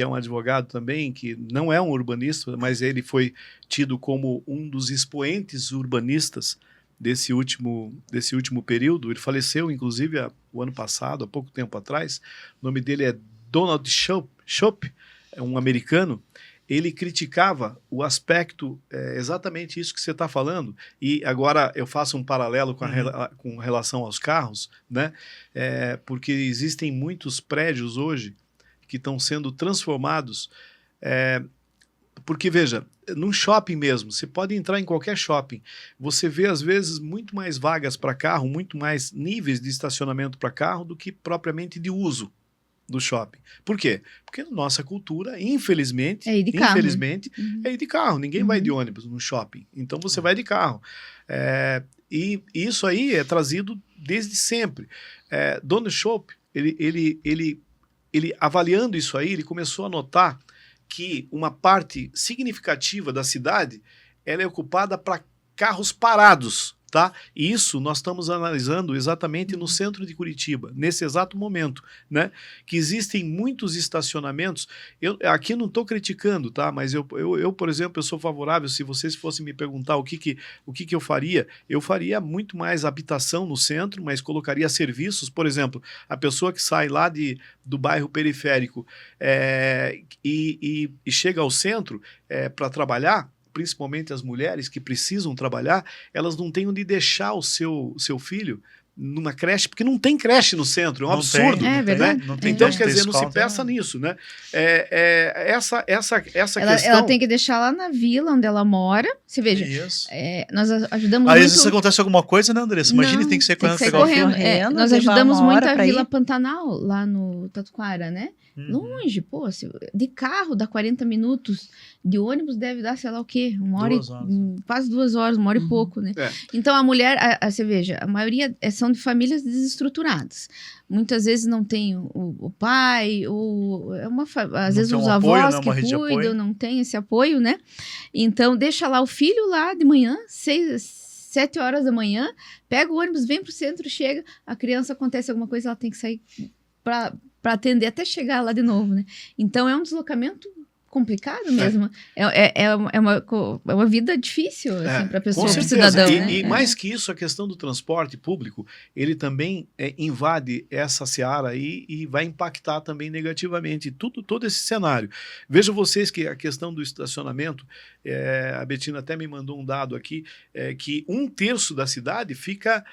D: é um advogado também, que não é um urbanista, mas ele foi tido como um dos expoentes urbanistas desse último período. Ele faleceu, inclusive, o ano passado, há pouco tempo atrás. O nome dele é Donald Shoup, é um americano. Ele criticava o aspecto, exatamente isso que você está falando, e agora eu faço um paralelo com relação aos carros, né? Porque existem muitos prédios hoje que estão sendo transformados, porque, veja, num shopping mesmo, você pode entrar em qualquer shopping, você vê às vezes muito mais vagas para carro, muito mais níveis de estacionamento para carro do que propriamente de uso do shopping. Por quê? Porque nossa cultura, infelizmente, é ir de carro. Ninguém vai de ônibus no shopping. Então você vai de carro. E isso aí é trazido desde sempre. Donald Shoup, ele avaliando isso aí, ele começou a notar que uma parte significativa da cidade ela é ocupada para carros parados. tá? E isso nós estamos analisando exatamente no centro de Curitiba, nesse exato momento, né? Que existem muitos estacionamentos. Eu aqui não estou criticando, tá? Mas eu, por exemplo, eu sou favorável. Se vocês fossem me perguntar o que eu faria muito mais habitação no centro, mas colocaria serviços. Por exemplo, a pessoa que sai lá do bairro periférico e chega ao centro para trabalhar, principalmente as mulheres que precisam trabalhar, elas não têm onde deixar o seu filho numa creche, porque não tem creche no centro, é um
C: Não
D: absurdo.
C: tem,
A: É verdade.
C: Não tem
D: Então,
C: onde
D: quer
C: ter
D: dizer, não se
C: escola,
D: pensa
C: né?
D: nisso, né? Essa
A: Ela
D: questão...
A: tem que deixar lá na vila onde ela mora. Você veja,
C: Isso.
A: nós ajudamos
C: Às
A: muito...
C: vezes acontece alguma coisa, né, Andressa? Imagina,
A: Não,
C: tem que sair
A: tem
C: correndo
A: que sair
C: pegar o
A: correndo.
B: correndo,
A: Nós
B: levar
A: ajudamos
B: uma
A: muito
B: hora
A: a
B: pra
A: Vila
B: ir.
A: Pantanal, lá no Tatuquara, né?
C: Uhum.
A: Longe, pô, de carro dá 40 minutos, de ônibus deve dar, sei lá o quê, uma hora,
C: 2 horas.
A: quase 2 horas, uma hora e
B: Uhum.
A: pouco, né?
D: É.
A: Então a mulher, você veja, a maioria são de famílias desestruturadas. Muitas vezes não tem o pai, ou às vezes
C: tem
A: os
C: um apoio,
A: avós
C: né,
A: que
C: uma rede de
A: cuidam,
C: apoio.
A: não tem esse apoio, né? Então deixa lá o filho lá de manhã, 7 horas da manhã, pega o ônibus, vem pro centro, chega, a criança acontece alguma coisa, ela tem que sair para atender até chegar lá de novo, né? Então é um deslocamento complicado mesmo. É uma vida difícil assim, para a pessoa,
D: Com
A: para o
D: certeza.
A: cidadão.
D: E,
A: né?
D: e mais que isso, a questão do transporte público, ele também invade essa seara aí e vai impactar também negativamente todo esse cenário. Vejam vocês que a questão do estacionamento, a Betina até me mandou um dado aqui, que 1/3 da cidade fica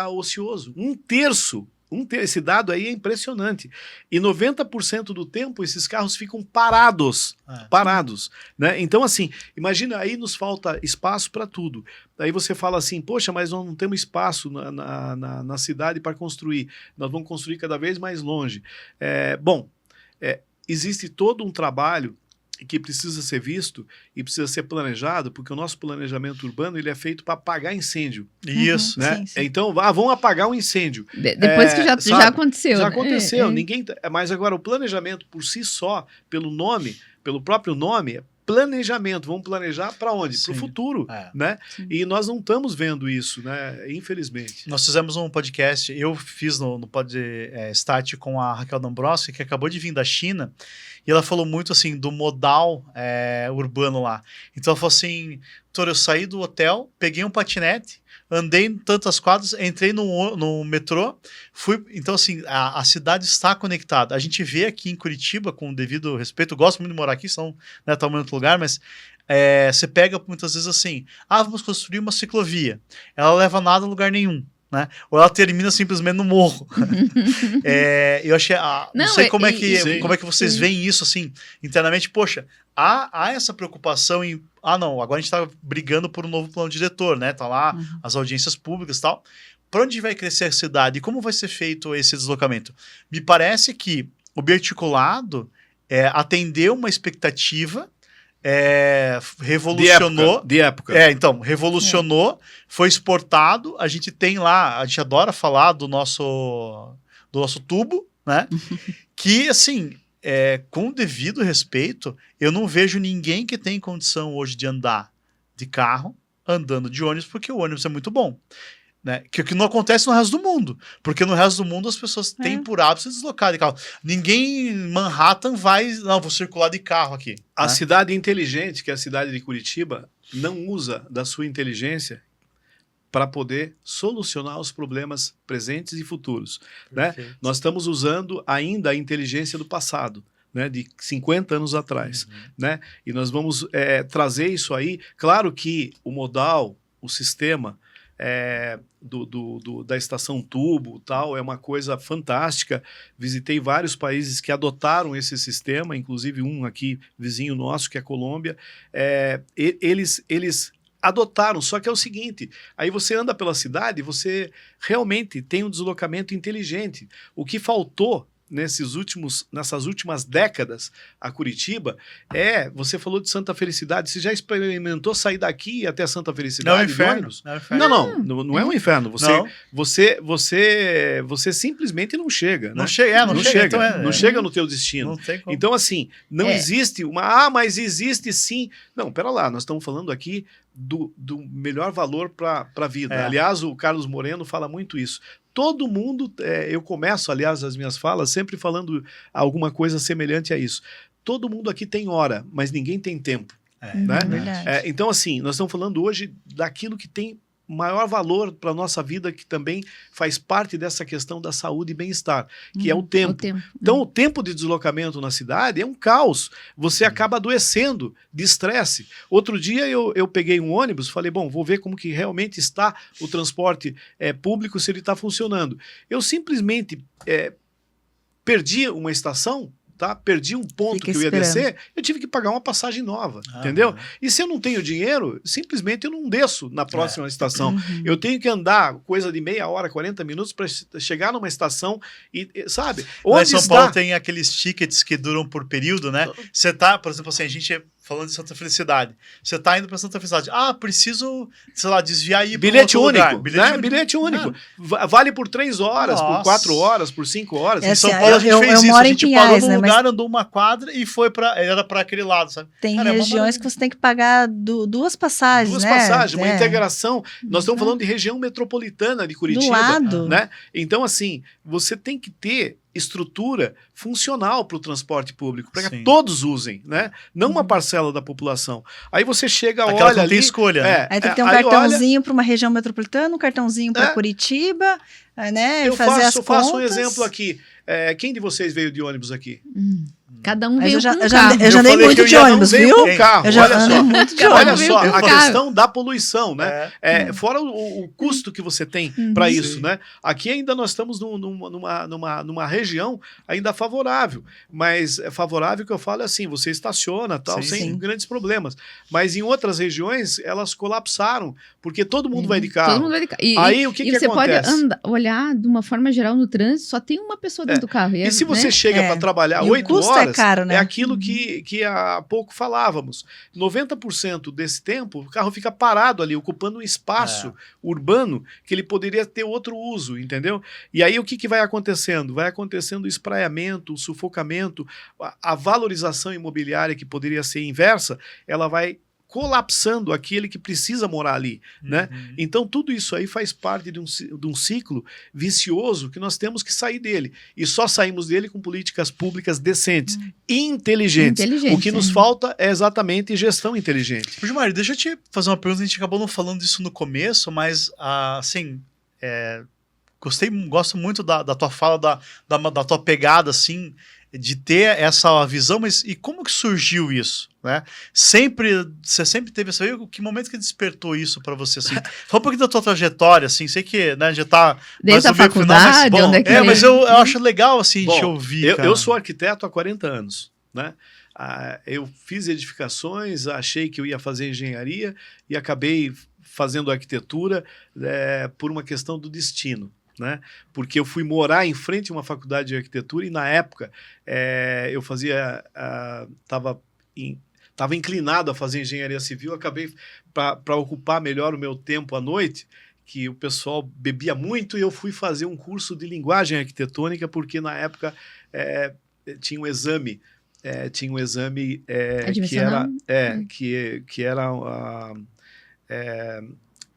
D: ocioso. 1/3. Esse dado aí é impressionante. E 90% do tempo esses carros ficam parados. Né? Então, assim, imagina, aí nos falta espaço para tudo. Aí você fala assim, poxa, mas nós não temos espaço na cidade para construir. Nós vamos construir cada vez mais longe. Existe todo um trabalho que precisa ser visto e precisa ser planejado, porque o nosso planejamento urbano ele é feito para apagar incêndio.
C: Isso.
D: Né?
B: Sim, sim.
D: Então, vamos apagar um incêndio.
A: Depois que já aconteceu.
D: Já
A: né?
D: aconteceu. Mas agora o planejamento por si só, pelo próprio nome, planejamento. Vamos planejar para onde? Para o
C: Sim.
D: futuro.
C: É.
D: Né?
B: Sim.
D: E nós não estamos vendo isso, né? Infelizmente.
C: Nós fizemos um podcast, eu fiz no Start com a Raquel Dombrowski, que acabou de vir da China, e ela falou muito assim do modal urbano lá. Então ela falou assim, doutor, eu saí do hotel, peguei um patinete, andei em tantas quadras, entrei no metrô, então assim, a cidade está conectada. A gente vê aqui em Curitiba, com o devido respeito, eu gosto muito de morar aqui, são, né, tá em outro lugar, mas você pega muitas vezes assim, vamos construir uma ciclovia, ela leva nada a lugar nenhum. Né? Ou ela termina simplesmente no morro. Eu achei. Não sei como é que vocês veem isso assim internamente. Poxa, há essa preocupação em. Não, agora a gente está brigando por um novo plano diretor, né? Tá lá as audiências públicas e tal. Para onde vai crescer a cidade? E como vai ser feito esse deslocamento? Me parece que o biarticulado atendeu uma expectativa. Revolucionou.
D: De época.
C: Então, revolucionou, foi exportado. A gente tem lá, a gente adora falar do nosso tubo, né? Que, assim, com o devido respeito, eu não vejo ninguém que tem condição hoje de andar de carro, andando de ônibus, porque o ônibus é muito bom. Né? Que não acontece no resto do mundo. Porque no resto do mundo as pessoas têm por hábito se deslocar de carro. Ninguém em Manhattan vou circular de carro aqui.
D: A
C: né?
D: cidade inteligente, que é a cidade de Curitiba, não usa da sua inteligência para poder solucionar os problemas presentes e futuros. Né? Nós estamos usando ainda a inteligência do passado. Né, de 50 anos atrás. Né? E nós vamos trazer isso aí. Claro que o modal, o sistema da estação tubo tal, é uma coisa fantástica. Visitei vários países que adotaram esse sistema, inclusive um aqui vizinho nosso, que é a Colômbia. Eles adotaram, só que é o seguinte, aí você anda pela cidade, você realmente tem um deslocamento inteligente. O que faltou nessas últimas décadas a Curitiba você falou de Santa Felicidade, você já experimentou sair daqui até Santa Felicidade?
C: Não é inferno.
D: ônibus?
C: Não é inferno.
D: Não é um inferno. Você simplesmente não chega.
C: Não
D: né?
C: chega, não chega. Então
D: não chega no teu destino.
C: Não tem como.
D: Então, assim, não existe mas existe sim. Não, pera lá, nós estamos falando aqui do melhor valor para a vida.
C: É.
D: Aliás, o Carlos Moreno fala muito isso. Todo mundo, eu começo, aliás, as minhas falas sempre falando alguma coisa semelhante a isso. Todo mundo aqui tem hora, mas ninguém tem tempo. Né?
B: Verdade.
D: Então, assim, nós estamos falando hoje daquilo que tem maior valor para a nossa vida, que também faz parte dessa questão da saúde e bem-estar, que é o tempo. Então, o tempo de deslocamento na cidade é um caos. Você acaba adoecendo de estresse. Outro dia eu peguei um ônibus, falei, bom, vou ver como que realmente está o transporte público, se ele está funcionando. Eu simplesmente perdi uma estação, tá? Perdi um ponto
B: Fica
D: que eu ia
B: esperando.
D: descer, eu tive que pagar uma passagem nova, entendeu? E se eu não tenho dinheiro, simplesmente eu não desço na próxima estação. Eu tenho que andar coisa de meia hora, 40 minutos para chegar numa estação e sabe?
C: Lá em
D: Onde
C: São
D: está?
C: Paulo tem aqueles tickets que duram por período, né? Você tá, por exemplo, assim, a gente falando de Santa Felicidade. Você tá indo para Santa Felicidade. preciso, sei lá, desviar e ir para
D: Bilhete
C: outro
D: único,
C: lugar.
D: Bilhete único. Vale por 3 horas, por 4 horas, por 5 horas.
B: É,
C: Em São
B: assim,
C: Paulo a gente
B: eu
C: fez isso.
B: moro
C: A
B: em
C: gente
B: Pinhais,
C: parou num
B: né, mas-
C: lugar, andou uma quadra e era para aquele lado, sabe?
B: Tem
C: Cara, é uma
B: regiões
C: maravilha.
B: que você tem que pagar duas passagens,
D: Duas
B: né?
D: passagens, uma
B: É.
D: integração. Nós estamos falando de região metropolitana de
B: Do
D: Curitiba.
B: lado.
D: Né? Então, assim, você tem que ter estrutura funcional para o transporte público, para que
C: Sim.
D: todos usem, né? Não uma parcela da população. Aí você chega,
C: Aquela que
D: olha
C: não
D: ali...
C: tem escolha, né?
B: Aí tem que ter um
D: aí
B: cartãozinho para uma região metropolitana, um cartãozinho para
D: É.
B: Curitiba, né?
D: Eu
B: fazer
D: faço
B: as
D: um
B: contas.
D: exemplo aqui. Quem de vocês veio de ônibus aqui?
A: Cada um
B: Mas
A: veio
B: eu já,
A: com um
B: eu já,
A: carro.
B: eu já
C: Eu
B: andei
C: falei
B: muito
C: que eu
B: de
C: ia-
B: ônibus,
D: Não veio
B: viu?
D: com carro,
B: Eu já
D: olha
B: andei
D: só.
B: muito de
A: Cada um
D: Olha
B: ônibus.
A: veio
D: só,
A: com
D: a
A: carro.
D: questão da poluição, né? Fora o custo que você tem para isso,
C: Sim.
D: né? Aqui ainda nós estamos numa região ainda favorável, mas é favorável que eu falo é assim, você estaciona tal,
C: Sim,
D: sem
B: sim.
D: grandes problemas. Mas em outras regiões, elas colapsaram, porque todo mundo vai de carro.
A: Todo mundo vai de carro.
D: Aí o que
A: você
D: acontece?
A: pode olhar de uma forma geral no trânsito, só tem uma pessoa dentro do carro.
D: E se você chega
B: É.
D: para trabalhar
B: E o
D: 8
B: custo é
D: horas,
B: caro, né?
D: aquilo que há pouco falávamos. 90% desse tempo, o carro fica parado ali, ocupando um espaço urbano que ele poderia ter outro uso, entendeu? E aí o que vai acontecendo? Vai acontecendo o espraiamento, o sufocamento, a valorização imobiliária que poderia ser inversa, ela vai colapsando aquele que precisa morar ali, né? Então tudo isso aí faz parte de um ciclo vicioso que nós temos que sair dele. E só saímos dele com políticas públicas decentes, inteligentes. O que nos falta é exatamente gestão inteligente.
C: Gilmar, deixa eu te fazer uma pergunta, a gente acabou não falando disso no começo, mas assim, gosto muito da tua fala, da tua pegada, assim, de ter essa visão, mas e como que surgiu isso, né? Você sempre teve essa... Que momento que despertou isso pra você, assim? Fala um pouquinho da tua trajetória, assim, sei que, né, já tá...
A: Desde a
C: mais no meio pro final, mas,
A: faculdade,
C: bom,
A: onde é que
C: mas eu acho legal, assim, a gente ouvir, cara.
D: Eu sou arquiteto há 40 anos, né? Eu fiz edificações, achei que eu ia fazer engenharia e acabei fazendo arquitetura por uma questão do destino. Né? Porque eu fui morar em frente a uma faculdade de arquitetura e na época eu estava inclinado a fazer engenharia civil, acabei para ocupar melhor o meu tempo à noite, que o pessoal bebia muito, e eu fui fazer um curso de linguagem arquitetônica, porque na época tinha um exame que era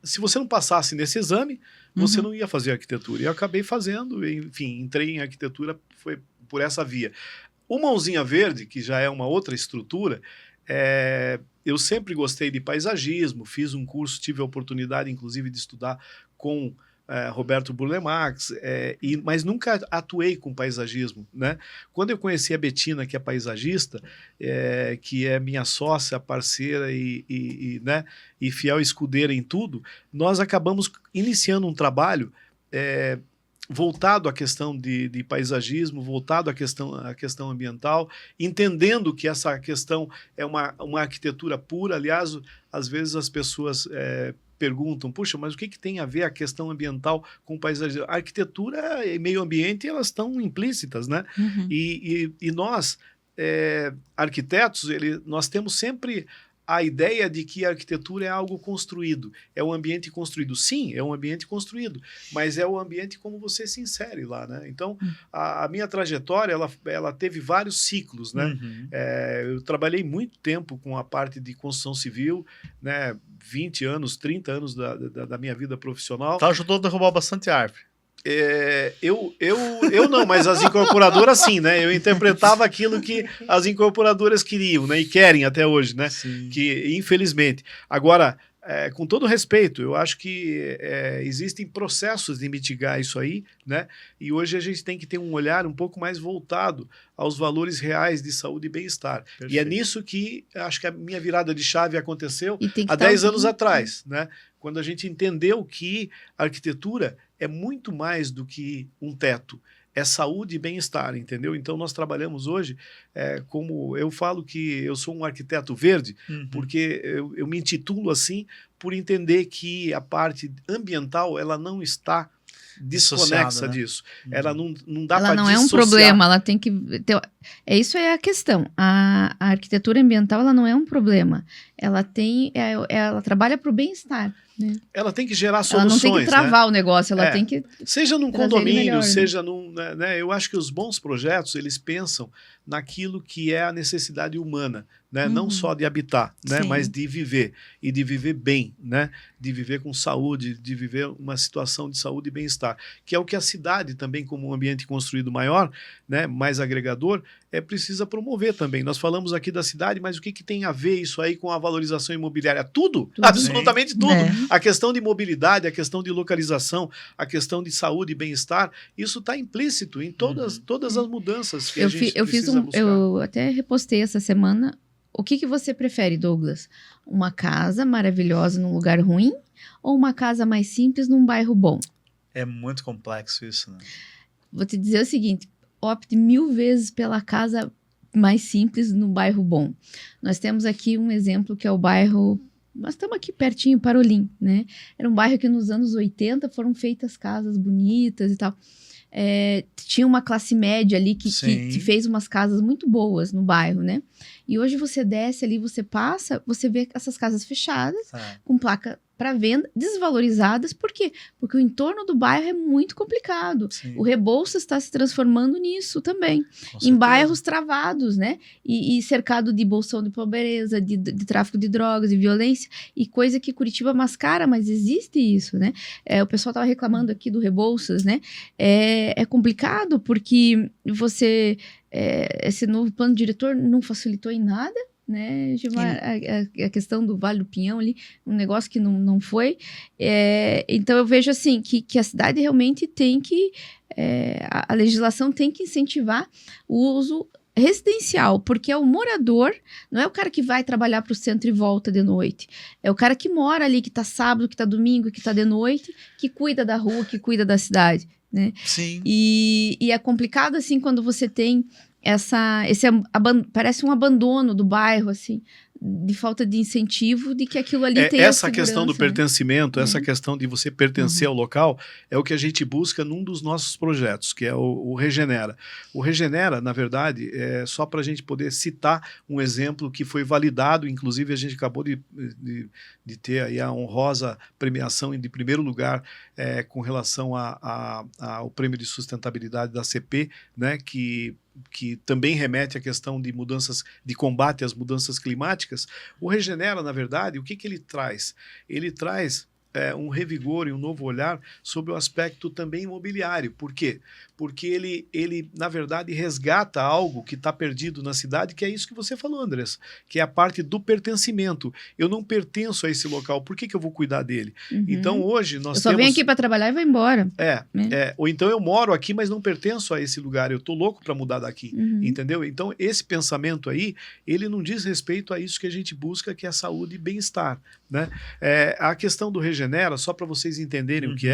D: se você não passasse nesse exame, você não ia fazer arquitetura. E eu acabei fazendo, enfim, entrei em arquitetura, foi por essa via. O Mãozinha Verde, que já é uma outra estrutura, eu sempre gostei de paisagismo, fiz um curso, tive a oportunidade, inclusive, de estudar com Roberto Burle Marx, mas nunca atuei com paisagismo, né? Quando eu conheci a Betina, que é paisagista, que é minha sócia, parceira né, e fiel escudeira em tudo, nós acabamos iniciando um trabalho voltado à questão de paisagismo, voltado à questão ambiental, entendendo que essa questão é uma arquitetura pura. Aliás, às vezes as pessoas perguntam, puxa, mas o que tem a ver a questão ambiental com o paisagismo? A arquitetura e meio ambiente, elas estão implícitas, né? E nós, arquitetos, nós temos sempre a ideia de que a arquitetura é algo construído, é um ambiente construído. Sim, é um ambiente construído, mas é o ambiente como você se insere lá, né? Então, a minha trajetória, ela teve vários ciclos, né? Eu trabalhei muito tempo com a parte de construção civil, né? 20 anos, 30 anos da minha vida profissional.
C: Tá, ajudou a derrubar bastante árvore.
D: Eu não, mas as incorporadoras sim, né? Eu interpretava aquilo que as incorporadoras queriam, né? E querem até hoje, né?
C: Sim.
D: Que, infelizmente. Agora, com todo respeito, eu acho que existem processos de mitigar isso aí, né? E hoje a gente tem que ter um olhar um pouco mais voltado aos valores reais de saúde e bem-estar. E é nisso que acho que a minha virada de chave aconteceu há 10 anos atrás, né? Quando a gente entendeu que a arquitetura é muito mais do que um teto, é saúde e bem-estar, entendeu? Então nós trabalhamos hoje, como eu falo que eu sou um arquiteto verde, porque eu me intitulo assim por entender que a parte ambiental ela não está desconexa, né, disso. Ela não dá para dissociar.
A: Ela não é um problema, ela tem que ter... Isso é a questão. A arquitetura ambiental ela não é um problema. Ela tem, ela trabalha para o bem-estar. Né?
D: Ela tem que gerar soluções.
A: Ela não tem que travar, né, o negócio, ela tem que...
D: Seja num condomínio, melhor, seja num... Né, eu acho que os bons projetos, eles pensam naquilo que é a necessidade humana, né? Não só de habitar, né? Mas de viver, e de viver bem, né? De viver com saúde, de viver uma situação de saúde e bem-estar, que é o que a cidade também, como um ambiente construído maior, né? Mais agregador, precisa promover também. Nós falamos aqui da cidade, mas o que tem a ver isso aí com a valorização imobiliária? Tudo. Absolutamente tudo. A questão de mobilidade, a questão de localização, a questão de saúde e bem-estar, isso está implícito em todas as mudanças que a gente precisa buscar.
A: Eu até repostei essa semana. O que você prefere, Douglas? Uma casa maravilhosa num lugar ruim ou uma casa mais simples num bairro bom?
C: É muito complexo isso, né?
A: Vou te dizer o seguinte, opte 1000 vezes pela casa mais simples no bairro bom. Nós temos aqui um exemplo que é o bairro... Nós estamos aqui pertinho, Parolim, né? Era um bairro que nos anos 80 foram feitas casas bonitas e tal. Tinha uma classe média ali que fez umas casas muito boas no bairro, né? E hoje você desce ali, você passa, você vê essas casas fechadas, com placa para venda, desvalorizadas. Por quê? Porque o entorno do bairro é muito complicado. Sim. O Rebouças está se transformando nisso também. Em bairros travados, né? E cercado de bolsão de pobreza, de tráfico de drogas, de violência, e coisa que Curitiba mascara, mas existe isso, né? O pessoal estava reclamando aqui do Rebouças, né? É complicado porque esse novo plano diretor não facilitou em nada, né, a questão do Vale do Pinhão ali, um negócio que não foi. Então eu vejo assim que a cidade realmente tem que, a legislação tem que incentivar o uso residencial, porque é o morador, não é o cara que vai trabalhar para o centro e volta de noite, é o cara que mora ali, que está sábado, que está domingo, que está de noite, que cuida da rua, que cuida da cidade, né?
C: Sim.
A: E é complicado assim quando você tem parece um abandono do bairro, assim, de falta de incentivo, de que aquilo ali tem
D: essa questão do pertencimento, essa questão de você pertencer ao local, é o que a gente busca num dos nossos projetos, que é o Regenera. O Regenera, na verdade, é só para a gente poder citar um exemplo que foi validado, inclusive a gente acabou de ter aí a honrosa premiação de primeiro lugar com relação ao prêmio de sustentabilidade da CP, né, que também remete à questão de mudanças, de combate às mudanças climáticas. O Regenera, na verdade, o que ele traz? Ele traz um revigor e um novo olhar sobre o aspecto também imobiliário. Por quê? Porque ele, na verdade, resgata algo que está perdido na cidade, que é isso que você falou, Andressa, que é a parte do pertencimento. Eu não pertenço a esse local, por que eu vou cuidar dele? Então, hoje, nós
A: só venho aqui para trabalhar e vou embora.
D: Ou então eu moro aqui, mas não pertenço a esse lugar, eu estou louco para mudar daqui, entendeu? Então, esse pensamento aí, ele não diz respeito a isso que a gente busca, que é a saúde e bem-estar, né? A questão do Regenera, só para vocês entenderem o que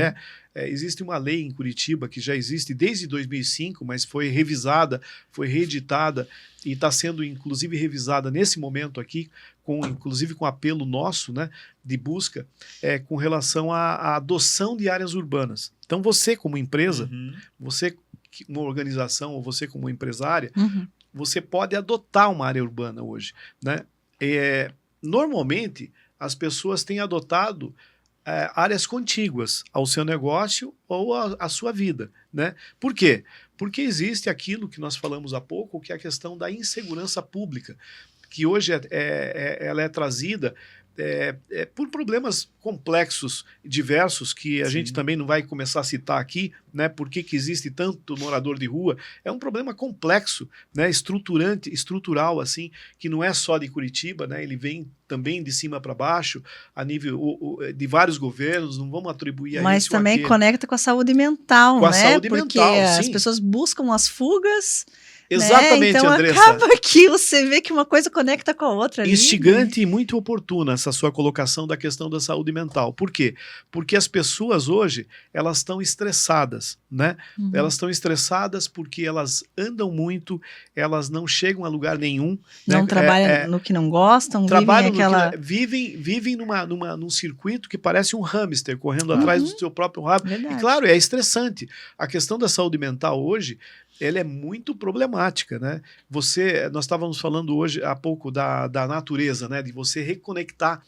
D: existe uma lei em Curitiba que já existe desde 2005, mas foi revisada, foi reeditada e está sendo inclusive revisada nesse momento aqui, inclusive com apelo nosso, né, de busca, com relação à adoção de áreas urbanas. Então você como empresa, você uma organização ou você como empresária, você pode adotar uma área urbana hoje, né? normalmente, as pessoas têm adotado áreas contíguas ao seu negócio ou à sua vida, né? Por quê? Porque existe aquilo que nós falamos há pouco, que é a questão da insegurança pública, que hoje ela é trazida por problemas complexos, diversos, que a gente também não vai começar a citar aqui, né? Por que existe tanto morador de rua? É um problema complexo, né? Estrutural, assim, que não é só de Curitiba, né? Ele vem também de cima para baixo, a nível de vários governos, não vamos atribuir a isso.
B: Mas também conecta com a saúde mental,
D: com
B: né?
D: a saúde
B: Porque
D: mental,
B: as
D: sim.
B: pessoas buscam as fugas.
D: Exatamente,
B: né? Então
D: Andressa.
B: acaba que você vê que uma coisa conecta com a outra. Ali,
D: Instigante e muito oportuna essa sua colocação da questão da saúde mental. Por quê? Porque as pessoas hoje, elas estão estressadas, né? Elas estão estressadas porque elas andam muito, elas não chegam a lugar nenhum.
B: Não
D: né?
B: trabalham no que não gostam,
D: Trabalham
B: vivem
D: num circuito que parece um hamster correndo atrás do seu próprio rabo.
B: Verdade.
D: E claro, é estressante. A questão da saúde mental hoje, ela é muito problemática, né? Nós estávamos falando hoje há pouco da natureza, né? De você reconectar,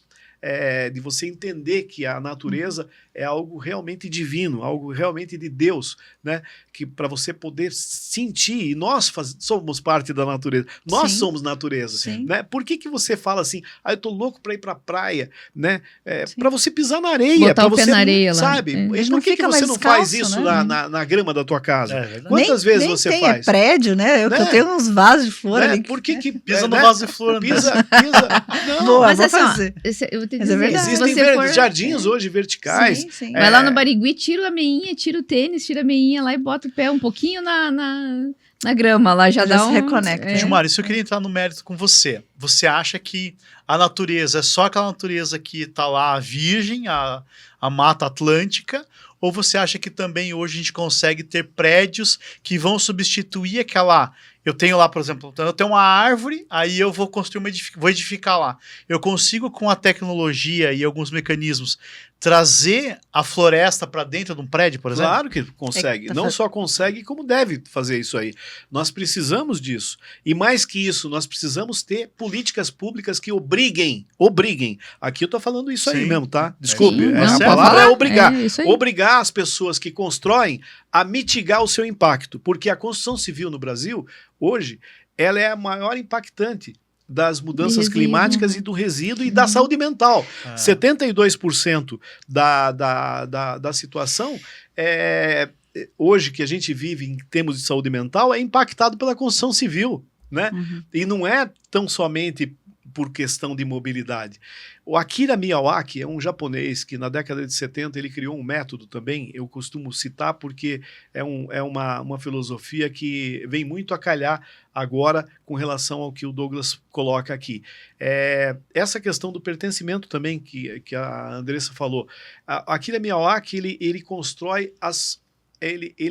D: de você entender que a natureza é algo realmente divino, algo realmente de Deus, né? Que para você poder sentir, e nós somos parte da natureza, nós
B: Sim.
D: somos natureza,
B: Sim.
D: né? Por que você fala assim, eu tô louco para ir para a praia, né? Para você pisar na areia,
A: Botar
D: para
A: o pé
D: você,
A: na areia lá.
D: sabe?
A: É.
D: E
B: Ele
D: por
B: não
D: que
B: fica
D: você
B: mais
D: não faz
B: descalço,
D: isso
B: né?
D: na grama da tua casa?
C: É verdade.
D: Quantas vezes
B: nem
D: você
B: tem,
D: faz?
B: É prédio, né? Eu tenho uns vasos de flor
D: Né?
B: ali.
D: Por que
C: Pisa no vaso de flor,
D: Pisa. Não.
B: Boa,
A: Mas
B: vou
A: assim, ó,
B: fazer.
A: eu vou te
B: Mas é
A: dizer,
B: verdade.
A: se
D: Existem
A: você for...
D: jardins hoje verticais.
B: Sim, sim.
A: Vai lá no Barigui, tira a meinha, tira o tênis, tira a meinha lá e bota o pé um pouquinho na grama lá, já
B: Já
A: dá
B: se reconecta.
C: Gilmar, isso eu queria entrar no mérito com você. Você acha que a natureza é só aquela natureza que está lá, a virgem, a Mata Atlântica, ou você acha que também hoje a gente consegue ter prédios que vão substituir aquela... Eu tenho lá, por exemplo, eu tenho uma árvore, aí eu vou construir vou edificar lá. Eu consigo, com a tecnologia e alguns mecanismos, trazer a floresta para dentro de um prédio, por exemplo?
D: Claro que consegue. Não só consegue, como deve fazer isso aí. Nós precisamos disso. E mais que isso, nós precisamos ter políticas públicas que obriguem. Aqui eu tô falando isso aí
C: Sim.
D: mesmo, tá? Desculpe.
A: Sim,
D: Essa
A: não,
D: palavra
A: pode falar.
D: é obrigar.
A: É isso aí.
D: Obrigar as pessoas que constroem a mitigar o seu impacto. Porque a construção civil no Brasil, hoje, ela é a maior impactante das mudanças
A: resíduo.
D: climáticas e do resíduo e da saúde mental. 72% da situação hoje que a gente vive em termos de saúde mental é impactado pela construção civil, né? E não é tão somente por questão de mobilidade. O Akira Miyawaki é um japonês que na década de 70 ele criou um método também, eu costumo citar porque é uma filosofia que vem muito a calhar agora com relação ao que o Douglas coloca aqui. Essa questão do pertencimento também que a Andressa falou. A Akira Miyawaki ele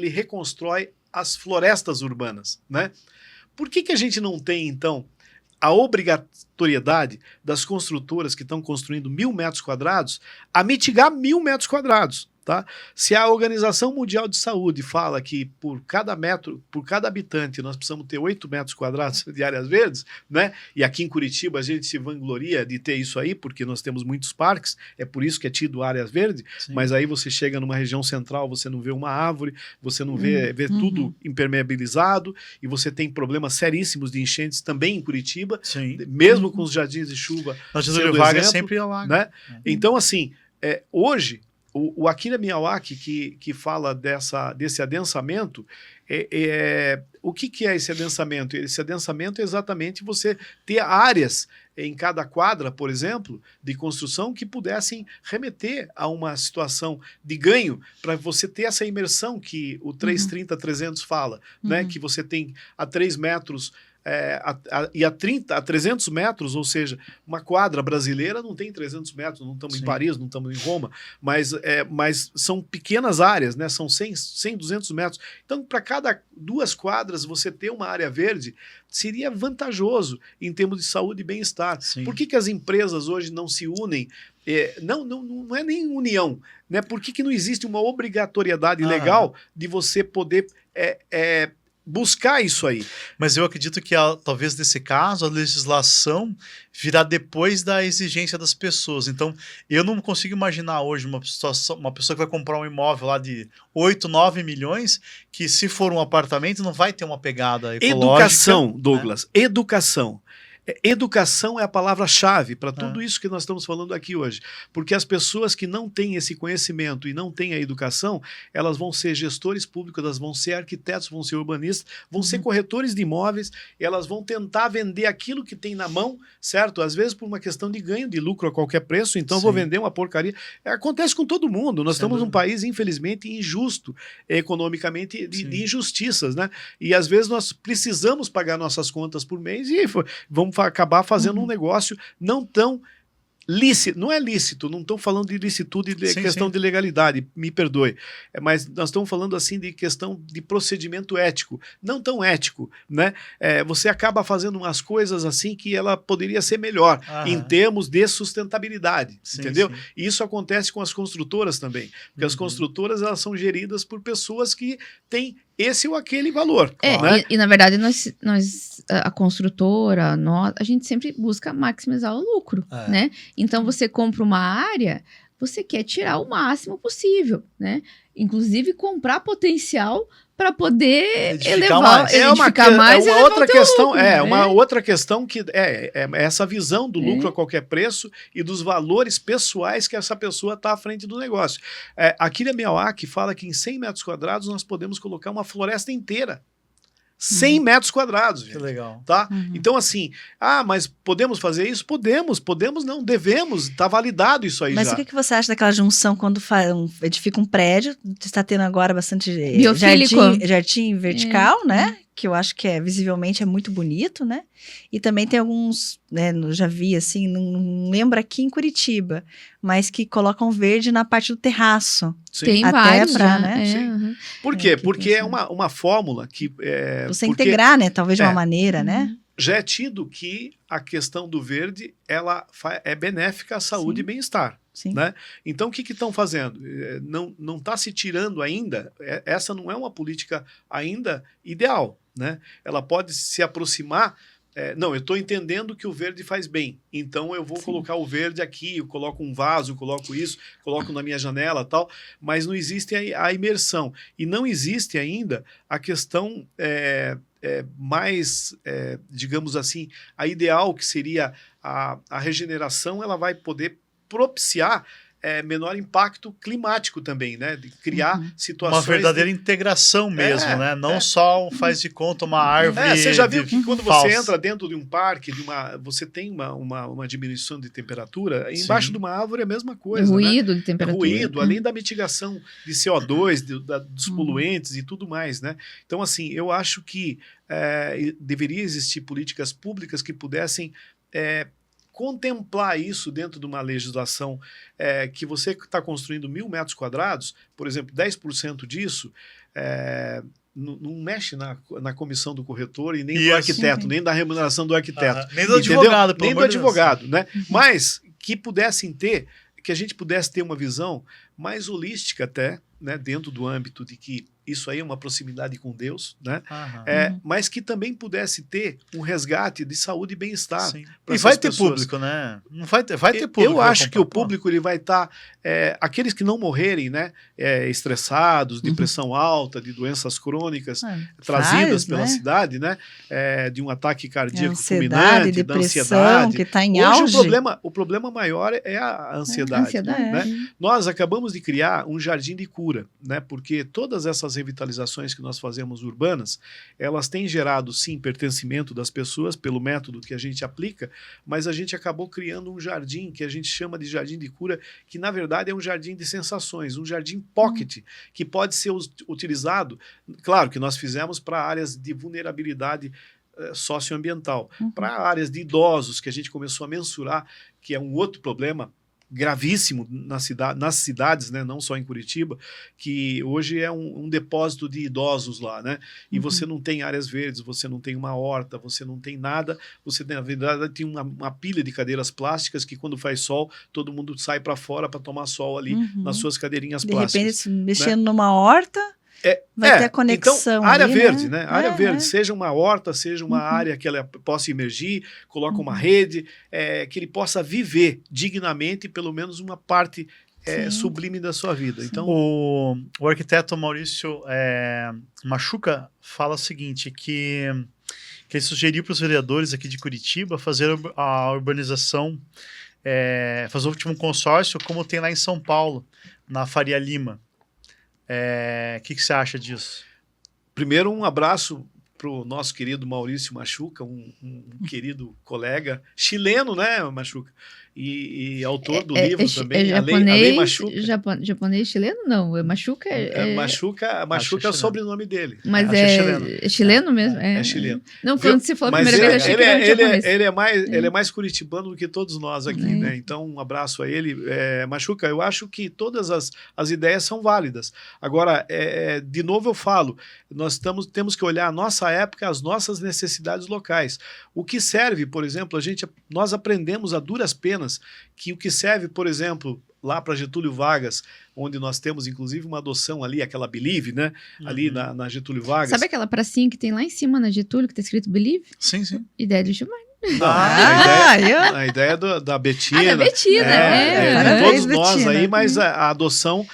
D: reconstrói as florestas urbanas, né? Por que a gente não tem, então, a obrigatoriedade das construtoras que estão construindo 1.000 metros quadrados a mitigar 1.000 metros quadrados, tá? Se a Organização Mundial de Saúde fala que por cada habitante nós precisamos ter 8 metros quadrados de áreas verdes, né? E aqui em Curitiba a gente se vangloria de ter isso aí, porque nós temos muitos parques, é por isso que é tido áreas verdes, mas aí você chega numa região central, você não vê uma árvore, você não vê tudo impermeabilizado, e você tem problemas seríssimos de enchentes também em Curitiba,
C: Sim.
D: mesmo com os jardins de chuva.
C: Na Getúlio
D: sendo
C: Vargas
D: exemplo,
C: sempre alaga.
D: né? Então, assim, hoje, o Akira Miyawaki, que fala desse adensamento, o que é esse adensamento? Esse adensamento é exatamente você ter áreas em cada quadra, por exemplo, de construção que pudessem remeter a uma situação de ganho para você ter essa imersão que o 330-300 fala, né? Que você tem a 3 metros e a 300 metros, ou seja, uma quadra brasileira não tem 300 metros, não estamos em Paris, não estamos em Roma, mas são pequenas áreas, né? São 100, 200 metros. Então, para cada 2 quadras, você ter uma área verde seria vantajoso em termos de saúde e bem-estar. Por que as empresas hoje não se unem? Não é nem união, né? Por que não existe uma obrigatoriedade legal de você poder buscar isso aí.
C: Mas eu acredito que, talvez nesse caso, a legislação virá depois da exigência das pessoas. Então, eu não consigo imaginar hoje uma pessoa que vai comprar um imóvel lá de 8, 9 milhões, que se for um apartamento não vai ter uma pegada ecológica.
D: Educação, Douglas, educação. Educação é a palavra-chave para tudo isso que nós estamos falando aqui hoje. Porque as pessoas que não têm esse conhecimento e não têm a educação, elas vão ser gestores públicos, elas vão ser arquitetos, vão ser urbanistas, vão ser corretores de imóveis, elas vão tentar vender aquilo que tem na mão, certo? Às vezes por uma questão de ganho, de lucro a qualquer preço, então vou vender uma porcaria. Acontece com todo mundo. Nós estamos num país, infelizmente, injusto economicamente, de injustiças, né? E às vezes nós precisamos pagar nossas contas por mês e vamos acabar fazendo um negócio não tão lícito, não é lícito, não estou falando de licitude, de questão de legalidade, me perdoe, mas nós estamos falando assim de questão de procedimento ético, não tão ético, né? Você acaba fazendo umas coisas assim que ela poderia ser melhor em termos de sustentabilidade, entendeu? E isso acontece com as construtoras também, porque as construtoras elas são geridas por pessoas que têm esse ou aquele valor. Né?
A: E na verdade, a construtora, a gente sempre busca maximizar o lucro, né? Então, você compra uma área, você quer tirar o máximo possível, né? Inclusive, comprar potencial para poder edificar mais.
D: Uma outra questão, uma outra questão que é essa visão do lucro a qualquer preço e dos valores pessoais que essa pessoa está à frente do negócio. A Akira Miyawaki fala que em 100 metros quadrados nós podemos colocar uma floresta inteira. 100 metros quadrados, gente.
C: Que legal.
D: Tá? Então, assim, mas podemos fazer isso? Podemos não, devemos, tá validado isso aí.
B: Mas
D: já.
B: O que você acha daquela junção quando edifica um prédio, está tendo agora bastante jardim vertical, né? Que eu acho que visivelmente é muito bonito, né? E também tem alguns, né, eu já vi assim, não lembro aqui em Curitiba, mas que colocam verde na parte do terraço.
A: Sim. Tem vários, né?
D: Por quê? Porque é uma fórmula que...
B: Você integrar, né? Talvez de uma maneira, né?
D: Já é tido que a questão do verde, ela é benéfica à saúde e bem-estar. Né? Então, o que estão fazendo? Não está se tirando ainda, essa não é uma política ainda ideal, né? Ela pode se aproximar, eu estou entendendo que o verde faz bem, então eu vou colocar o verde aqui, eu coloco um vaso, eu coloco isso, coloco na minha janela tal, mas não existe a imersão, e não existe ainda a questão mais, digamos assim, a ideal que seria a regeneração, ela vai poder propiciar menor impacto climático também, né? De criar situações...
C: Uma verdadeira integração mesmo, né? Não só faz de conta uma árvore...
D: Você já viu que quando você entra dentro de um parque, você tem uma diminuição de temperatura, embaixo de uma árvore é a mesma coisa,
A: ruído, né? De temperatura.
D: Ruído, além da mitigação de CO2, dos poluentes e tudo mais, né? Então, assim, eu acho que deveria existir políticas públicas que pudessem... contemplar isso dentro de uma legislação que você está construindo 1.000 metros quadrados, por exemplo, 10% disso não mexe na comissão do corretor e nem do arquiteto, nem da remuneração do arquiteto.
C: Nem do advogado,
D: nem do advogado, né? Mas que que a gente pudesse ter uma visão mais holística até, né, dentro do âmbito de que isso aí é uma proximidade com Deus, né? Mas que também pudesse ter um resgate de saúde e bem-estar.
C: E vai ter público, né? Não vai ter público.
D: Eu acho que o público ele vai estar... aqueles que não morrerem, né? Estressados, de pressão alta, de doenças crônicas trazidas pela cidade, né? De um ataque cardíaco fulminante, da ansiedade.
B: Que está em auge.
D: Hoje o problema maior é a ansiedade. Né? Nós acabamos de criar um jardim de cura, né? Porque todas essas revitalizações que nós fazemos urbanas, elas têm gerado, sim, pertencimento das pessoas pelo método que a gente aplica, mas a gente acabou criando um jardim que a gente chama de jardim de cura, que na verdade é um jardim de sensações, um jardim pocket, que pode ser utilizado, claro que nós fizemos para áreas de vulnerabilidade socioambiental, para áreas de idosos, que a gente começou a mensurar, que é um outro problema gravíssimo nas cidades, né, não só em Curitiba, que hoje é um depósito de idosos lá, né? E você não tem áreas verdes, você não tem uma horta, você não tem nada, você na verdade tem uma pilha de cadeiras plásticas que quando faz sol, todo mundo sai para fora para tomar sol ali nas suas cadeirinhas plásticas.
B: De repente, mexendo numa horta... Vai ter a conexão.
D: Então, área
B: ali,
D: verde, né? Área verde,
B: é.
D: seja uma horta, seja uma área que ela possa emergir, coloca uma rede, que ele possa viver dignamente pelo menos uma parte sublime da sua vida. Então,
C: o arquiteto Maurício Machuca fala o seguinte, que ele sugeriu para os vereadores aqui de Curitiba fazer a urbanização, fazer um consórcio como tem lá em São Paulo, na Faria Lima. O que você acha disso?
D: Primeiro, um abraço para o nosso querido Maurício Machuca, um querido colega chileno, né, Machuca? E autor do livro também,
A: japonês,
D: a Lei Machuca.
A: Japonês chileno? Não, Machuca
D: Machuca é o sobrenome dele.
A: Mas é chileno mesmo?
D: É chileno.
A: Não, quando você falou a primeira vez, eu achei que era japonês.
D: Ele é mais curitibano do que todos nós aqui, né? Então, um abraço a ele. Machuca, eu acho que todas as ideias são válidas. Agora, de novo eu falo, nós temos que olhar a nossa época, as nossas necessidades locais. O que serve, por exemplo, nós aprendemos a duras penas que o que serve, por exemplo, lá para Getúlio Vargas, onde nós temos inclusive uma adoção ali, aquela Believe, né? Ali na Getúlio Vargas.
A: Sabe aquela pracinha que tem lá em cima na Getúlio, que tá escrito Believe?
C: Sim.
A: Ideia do Gilmar.
D: A ideia da Betina.
A: Da Betina,
D: de todos nós
B: Betina.
D: aí, mas a adoção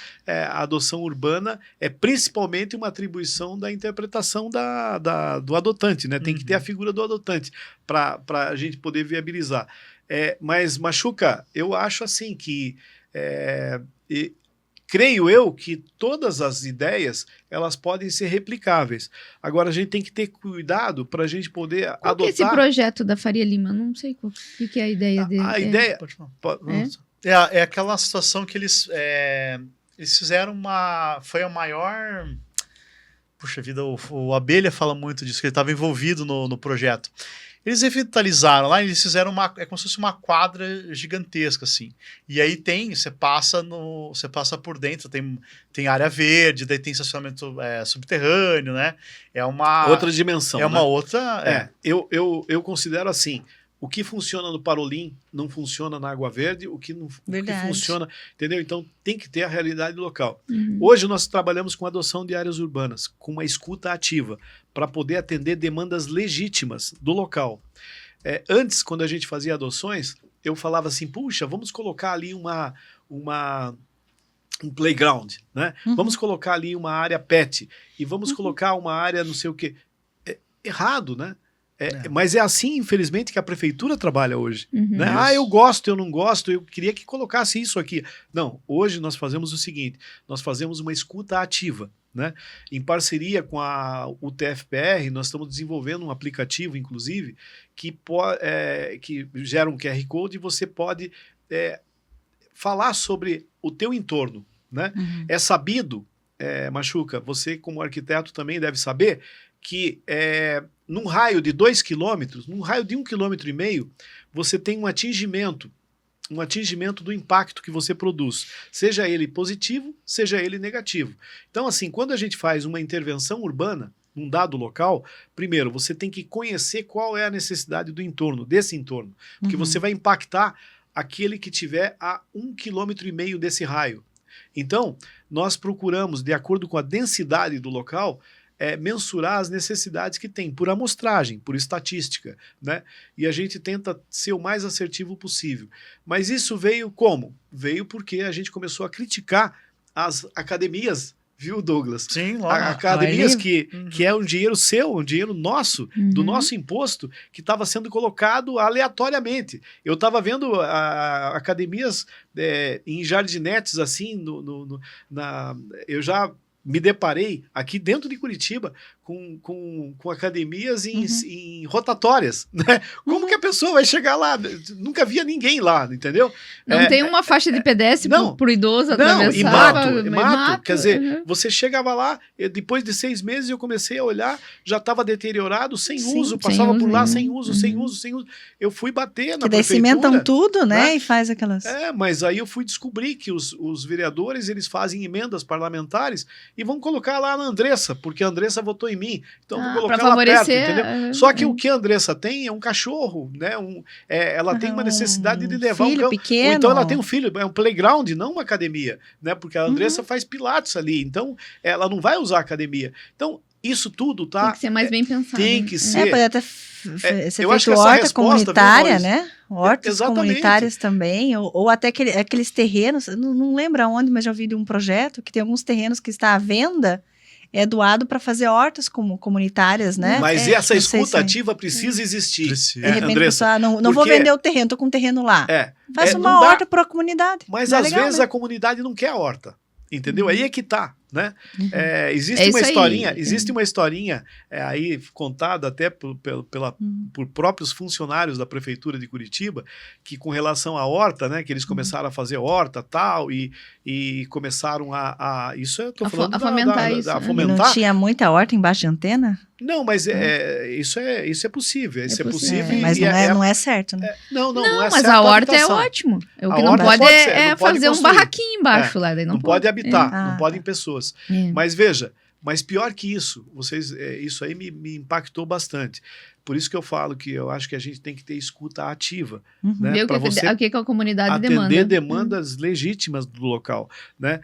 D: urbana é principalmente uma atribuição da interpretação do adotante, né? Tem que ter a figura do adotante para a gente poder viabilizar. Mas, Machuca, eu acho assim que creio eu que todas as ideias elas podem ser replicáveis. Agora, a gente tem que ter cuidado para a gente poder
A: Qual
D: adotar...
A: que é esse projeto da Faria Lima? Não sei o que é a ideia dele.
D: A ideia...
C: É aquela situação que eles fizeram foi a maior... Puxa vida, o Abelha fala muito disso, que ele estava envolvido no projeto. Eles revitalizaram lá, eles fizeram como se fosse uma quadra gigantesca, assim. E aí você passa por dentro, tem área verde, daí tem estacionamento subterrâneo, né? É uma...
D: outra dimensão,
C: É uma outra...
D: Eu considero assim, o que funciona no Parolim não funciona na Água Verde, o que funciona, entendeu? Então tem que ter a realidade local. Hoje nós trabalhamos com adoção de áreas urbanas, com uma escuta ativa, para poder atender demandas legítimas do local. Antes, quando a gente fazia adoções, eu falava assim, puxa, vamos colocar ali um playground, né? Vamos colocar ali uma área pet, e vamos colocar uma área não sei o quê. Errado, né? Mas é assim, infelizmente, que a prefeitura trabalha hoje. Né? Eu gosto, eu não gosto, eu queria que colocasse isso aqui. Não, hoje nós fazemos o seguinte, nós fazemos uma escuta ativa. Né? Em parceria com a UTFPR, nós estamos desenvolvendo um aplicativo, inclusive, que gera um QR Code e você pode falar sobre o teu entorno. Né? É sabido, Machuca, você como arquiteto também deve saber, que num raio de 2 quilômetros, num raio de 1,5 km, você tem um atingimento do impacto que você produz, seja ele positivo, seja ele negativo. Então, assim, quando a gente faz uma intervenção urbana, num dado local, primeiro, você tem que conhecer qual é a necessidade do entorno, desse entorno, porque você vai impactar aquele que tiver a 1,5 km desse raio. Então, nós procuramos, de acordo com a densidade do local, mensurar as necessidades que tem, por amostragem, por estatística, né? E a gente tenta ser o mais assertivo possível. Mas isso veio como? Veio porque a gente começou a criticar as academias, viu, Douglas?
C: Sim, lá.
D: Academias que é um dinheiro seu, um dinheiro nosso, do nosso imposto, que estava sendo colocado aleatoriamente. Eu estava vendo academias em jardinetes, assim, eu já me deparei aqui dentro de Curitiba com academias em rotatórias, né? Como que a pessoa vai chegar lá? Nunca via ninguém lá, entendeu?
A: Não tem uma faixa de pedestre pro idoso atravessar.
D: Não, e mato. Quer dizer, você chegava lá, depois de 6 meses eu comecei a olhar, já estava deteriorado, sem uso, passava por lá sem uso. Eu fui bater na prefeitura.
B: Cimentam tudo, né? E faz aquelas...
D: Mas aí eu fui descobrir que os vereadores, eles fazem emendas parlamentares e vão colocar lá na Andressa, porque a Andressa votou em mim, então vou colocar lá perto, entendeu? Só que o que a Andressa tem é um cachorro né? Ela tem uma necessidade de levar
B: filho
D: um cão.
B: pequeno.
D: Ou então ela tem um filho, é um playground, não uma academia, né? Porque a Andressa faz pilates ali, então ela não vai usar a academia. Então, isso tudo tá...
A: Tem que ser mais bem pensado.
D: Tem que ser.
B: Pode até ser
D: eu acho
B: feito
D: que essa
B: horta
D: resposta,
B: comunitária,
D: viu,
B: né? Hortas
D: exatamente.
B: comunitárias também, ou até aqueles terrenos, não lembro aonde, mas já ouvi de um projeto que tem alguns terrenos que está à venda, é doado para fazer hortas comunitárias, né?
D: Mas essa
B: não sei
D: escuta
B: se-
D: ativa precisa existir.
C: Precisa.
B: De repente a
D: Andressa,
B: pessoa, não vou
D: porque-
B: vender o terreno, tô com um terreno lá. Faça
D: não
B: uma
D: dá.
B: horta para a comunidade.
D: Mas
B: Não é
D: às
B: legal,
D: vezes
B: né?
D: a comunidade não quer a horta, entendeu? Aí é que tá, né? Existe
A: É
D: uma
A: isso aí.
D: historinha, aí contada até por próprios funcionários da prefeitura de Curitiba, que com relação à horta, né, que eles começaram a fazer horta tal e começaram a isso eu tô falando
A: a fomentar isso, né?
B: E
D: fomentar.
B: não tinha muita horta embaixo de antena?
D: Não, mas isso é possível, isso é
A: possível.
D: possível.
B: Mas
D: e
B: não é certo, né?
D: não
A: Não,
D: é
A: mas
D: certa
A: a horta é
D: habitação.
A: ótimo. O
D: A
A: que não
D: horta
A: pode
D: pode ser,
A: é
D: não pode
A: fazer um
D: construir.
A: barraquinho embaixo lá. Daí
D: Não pode habitar,
B: É.
D: não pode em pessoas.
A: É.
D: Mas veja, pior que isso, isso aí me impactou bastante. Por isso que eu falo que eu acho que a gente tem que ter escuta ativa, né?
A: Ver
D: Para você
A: o que a comunidade
D: atender
A: demanda.
D: demandas legítimas do local, né?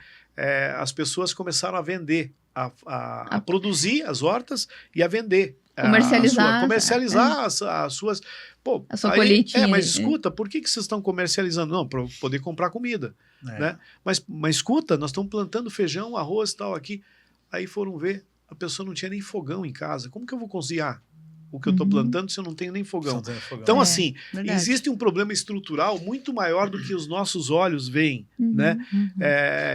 D: As pessoas começaram a vender, a produzir as hortas e a vender.
A: Comercializar.
D: As suas... Pô,
A: A sua colheitinha.
D: mas escuta, por que vocês estão comercializando? Não, para poder comprar comida. Né? Mas escuta, nós estamos plantando feijão, arroz e tal aqui. Aí foram ver, a pessoa não tinha nem fogão em casa. Como que eu vou cozinhar o que eu estou plantando se eu não tenho nem fogão? Então, assim,
B: verdade.
D: existe um problema estrutural muito maior do que os nossos olhos veem, né?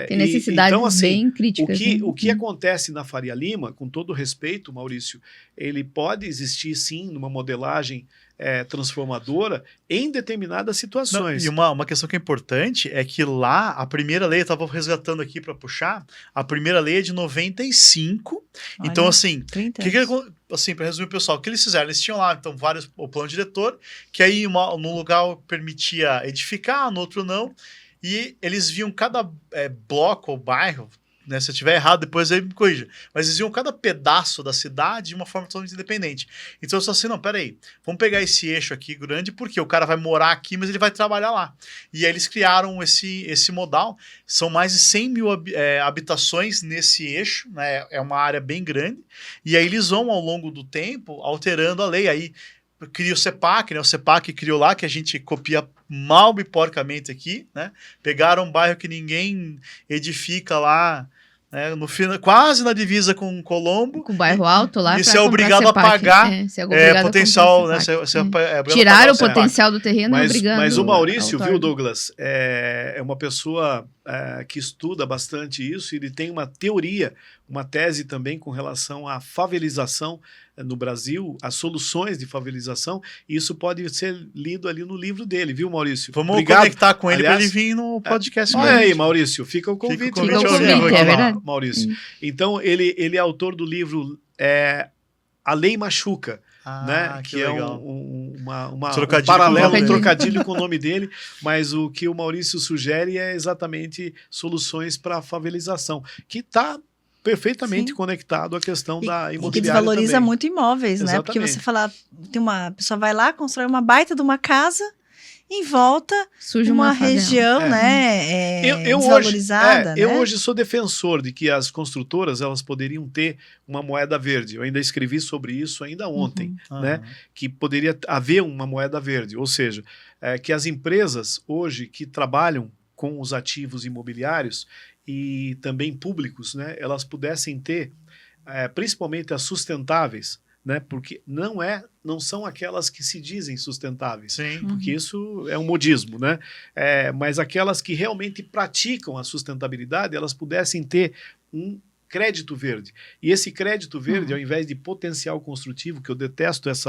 A: Tem necessidades
D: então, assim,
A: bem críticas.
D: o que acontece na Faria Lima, com todo respeito, Maurício, ele pode existir, sim, numa modelagem transformadora em determinadas situações.
C: E uma questão que é importante é que lá, a primeira lei, eu estava resgatando aqui para puxar, a primeira lei é de 95.
B: Olha,
C: Então, assim,
B: 30
C: assim, para resumir, pessoal, o que eles fizeram? Eles tinham lá, então, o plano diretor, que aí num lugar permitia edificar, no outro não, e eles viam cada bloco ou bairro, né, se eu estiver errado, depois aí me corrija. Mas eles viam cada pedaço da cidade de uma forma totalmente independente. Então eu só assim, não, peraí, vamos pegar esse eixo aqui grande, porque o cara vai morar aqui, mas ele vai trabalhar lá. E aí eles criaram esse modal. São mais de 100 mil habitações nesse eixo, né, é uma área bem grande. E aí eles vão, ao longo do tempo, alterando a lei. Aí cria o CEPAC, né? O CEPAC criou lá, que a gente copia mal e porcamente aqui, né? Pegaram um bairro que ninguém edifica lá, né? No final, quase na divisa com Colombo.
A: Com o bairro alto lá.
C: E você é obrigado a pagar potencial, né?
A: Tiraram o potencial do terreno e obrigando.
D: Mas o Maurício, viu, Douglas, é uma pessoa que estuda bastante isso, e ele tem uma teoria, uma tese também com relação à favelização no Brasil, as soluções de favelização, e isso pode ser lido ali no livro dele, viu, Maurício?
C: Vamos conectar com ele para ele vir no podcast.
D: Olha aí, Maurício, fica o convite.
A: Fica o convite, é verdade.
D: Maurício. Então, ele é autor do livro A Lei Machuca, né? Que é um paralelo, um trocadilho com o nome dele, mas o que o Maurício sugere é exatamente soluções para a favelização, que está perfeitamente conectado à questão da imobiliária.
B: E que desvaloriza
D: também.
B: muito imóveis, né? Porque você fala, uma pessoa vai lá, constrói uma baita de uma casa, em volta
A: surge
B: uma região, né, desvalorizada.
D: Eu hoje sou defensor de que as construtoras elas poderiam ter uma moeda verde. Eu ainda escrevi sobre isso ainda ontem, né? Que poderia haver uma moeda verde, ou seja, que as empresas hoje que trabalham com os ativos imobiliários e também públicos, né, elas pudessem ter, principalmente as sustentáveis, né, porque não são aquelas que se dizem sustentáveis, porque isso é um modismo, né, mas aquelas que realmente praticam a sustentabilidade, elas pudessem ter um crédito verde. E esse crédito verde, ao invés de potencial construtivo, que eu detesto esse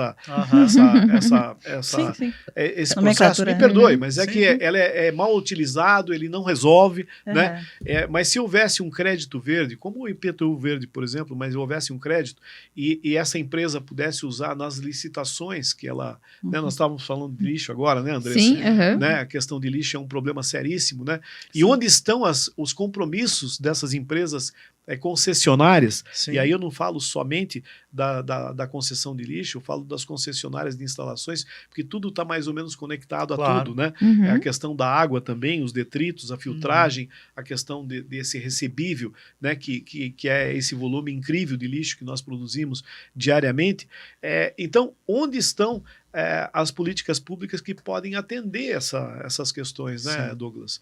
D: processo, me perdoe, mas que ela é mal utilizado, ele não resolve, né? Mas se houvesse um crédito verde, como o IPTU verde, por exemplo, mas houvesse um crédito e essa empresa pudesse usar nas licitações que ela... né, nós estávamos falando de lixo agora, né, Andressa?
A: Sim,
D: né? A questão de lixo é um problema seríssimo, né? E onde estão os compromissos dessas empresas concessionárias,
C: Sim.
D: e aí eu não falo somente da concessão de lixo, eu falo das concessionárias de instalações, porque tudo está mais ou menos conectado a tudo, né?
A: Uhum.
D: É a questão da água também, os detritos, a filtragem, a questão desse recebível, né? Que é esse volume incrível de lixo que nós produzimos diariamente. Então, onde estão as políticas públicas que podem atender essas questões, né,
C: Sim.
D: Douglas?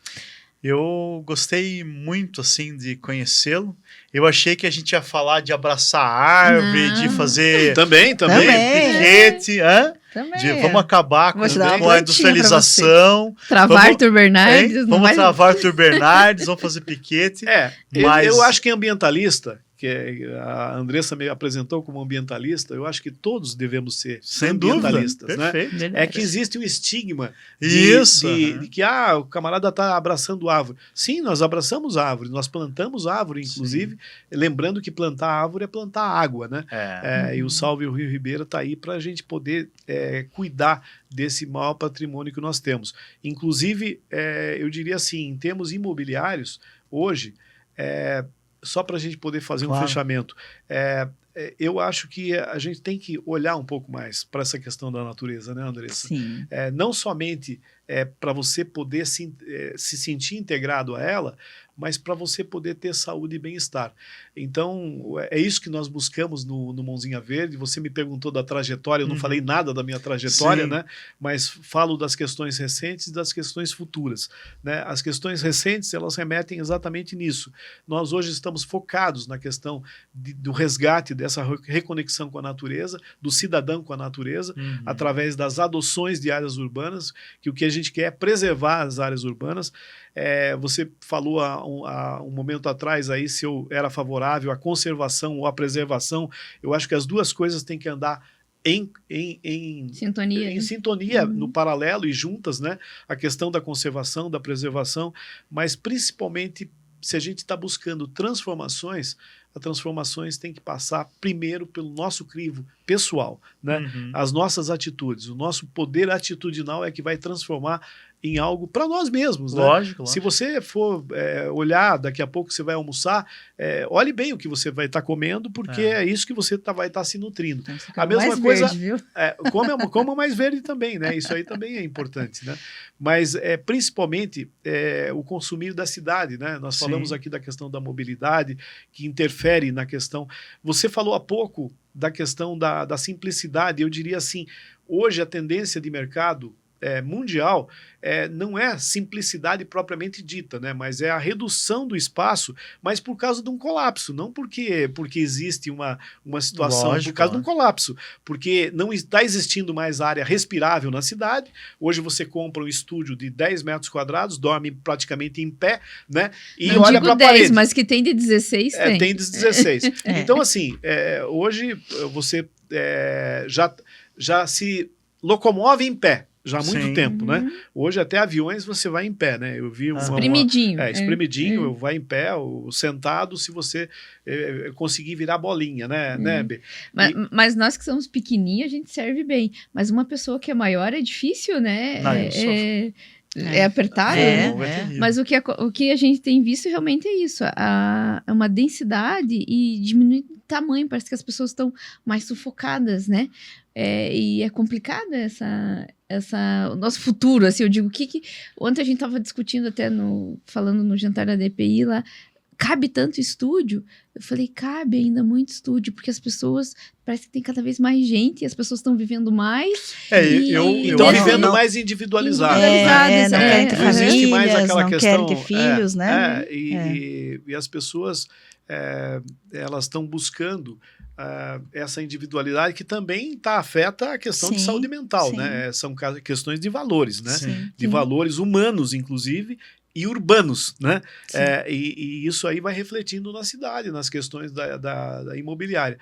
C: Eu gostei muito, assim, de conhecê-lo. Eu achei que a gente ia falar de abraçar a árvore, de fazer
D: Também.
C: piquete, vamos acabar com a industrialização.
A: Travar Arthur Bernardes.
C: Vamos travar Arthur Bernardes, vamos fazer piquete.
D: Mas eu acho que ambientalista, que a Andressa me apresentou como ambientalista, eu acho que todos devemos ser
C: sem
D: ambientalistas.
C: Dúvida.
D: Né?
C: Perfeito.
D: É que existe um estigma de que o camarada está abraçando árvore. Sim, nós abraçamos árvore, nós plantamos árvore, inclusive, lembrando que plantar árvore é plantar água, né? E o Salve o Rio Ribeira está aí para a gente poder cuidar desse maior patrimônio que nós temos. Inclusive, eu diria assim, em termos imobiliários, hoje, só para a gente poder fazer um fechamento, eu acho que a gente tem que olhar um pouco mais para essa questão da natureza, né, Andressa?
B: Sim.
D: Não somente para você poder se sentir integrado a ela, mas para você poder ter saúde e bem-estar. Então, é isso que nós buscamos no Mãozinha Verde. Você me perguntou da trajetória, eu não falei nada da minha trajetória, né? Mas falo das questões recentes e das questões futuras. Né? As questões recentes, elas remetem exatamente nisso. Nós hoje estamos focados na questão do resgate dessa reconexão com a natureza, do cidadão com a natureza, através das adoções de áreas urbanas, que o que a gente quer é preservar as áreas urbanas. Você falou há um momento atrás aí se eu era favorável à conservação ou à preservação. Eu acho que as duas coisas têm que andar em sintonia, no paralelo e juntas, né? A questão da conservação, da preservação, mas principalmente se a gente está buscando transformações, as transformações têm que passar primeiro pelo nosso crivo pessoal, né? As nossas atitudes, o nosso poder atitudinal é que vai transformar em algo para nós mesmos. Né?
C: Lógico.
D: Se você for olhar, daqui a pouco você vai almoçar, olhe bem o que você vai estar comendo, porque é isso que você vai estar se nutrindo. A mesma
B: mais
D: coisa,
B: verde, viu?
D: Coma mais verde também, né? Isso aí também é importante, né? Mas principalmente o consumir da cidade, né? Nós falamos aqui da questão da mobilidade, que interfere na questão. Você falou há pouco da questão da simplicidade. Eu diria assim, hoje a tendência de mercado mundial não é simplicidade propriamente dita, né? Mas é a redução do espaço, mas por causa de um colapso, não porque existe uma situação,
C: Lógico,
D: por causa de um colapso, porque não está existindo mais área respirável na cidade. Hoje você compra um estúdio de 10 metros quadrados, dorme praticamente em pé, né? E
A: não
D: olha para a parede.
A: Mas que tem de 16, tem.
D: Tem de 16. Então, assim, hoje você já se locomove em pé. Já há muito tempo, né? Hoje até aviões você vai em pé, né? Eu vi
A: espremidinho.
D: Espremidinho, eu vai em pé, ou sentado, se você conseguir virar bolinha, né, B?
A: Mas nós que somos pequenininhos, a gente serve bem. Mas uma pessoa que é maior é difícil, né? É apertado, né? Mas o que a gente tem visto realmente é isso, uma densidade e diminuir o tamanho, parece que as pessoas estão mais sufocadas, né? E é complicado o nosso futuro, assim, eu digo, ontem a gente estava discutindo até falando no jantar da DPI lá, cabe tanto estúdio? Eu falei, cabe ainda muito estúdio, porque as pessoas, parece que tem cada vez mais gente, e as pessoas estão vivendo mais.
D: Estão vivendo mais individualizadas.
B: Não
D: existe mais aquela questão.
B: Querem ter filhos, né?
D: E as pessoas, elas estão buscando essa individualidade que também afeta a questão de saúde mental, né? São questões de valores, né? De valores humanos, inclusive, e urbanos, né? E isso aí vai refletindo na cidade, nas questões da imobiliária.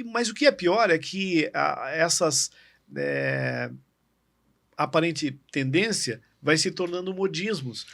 D: Mas o que é pior é que essas aparente tendência vai se tornando modismos,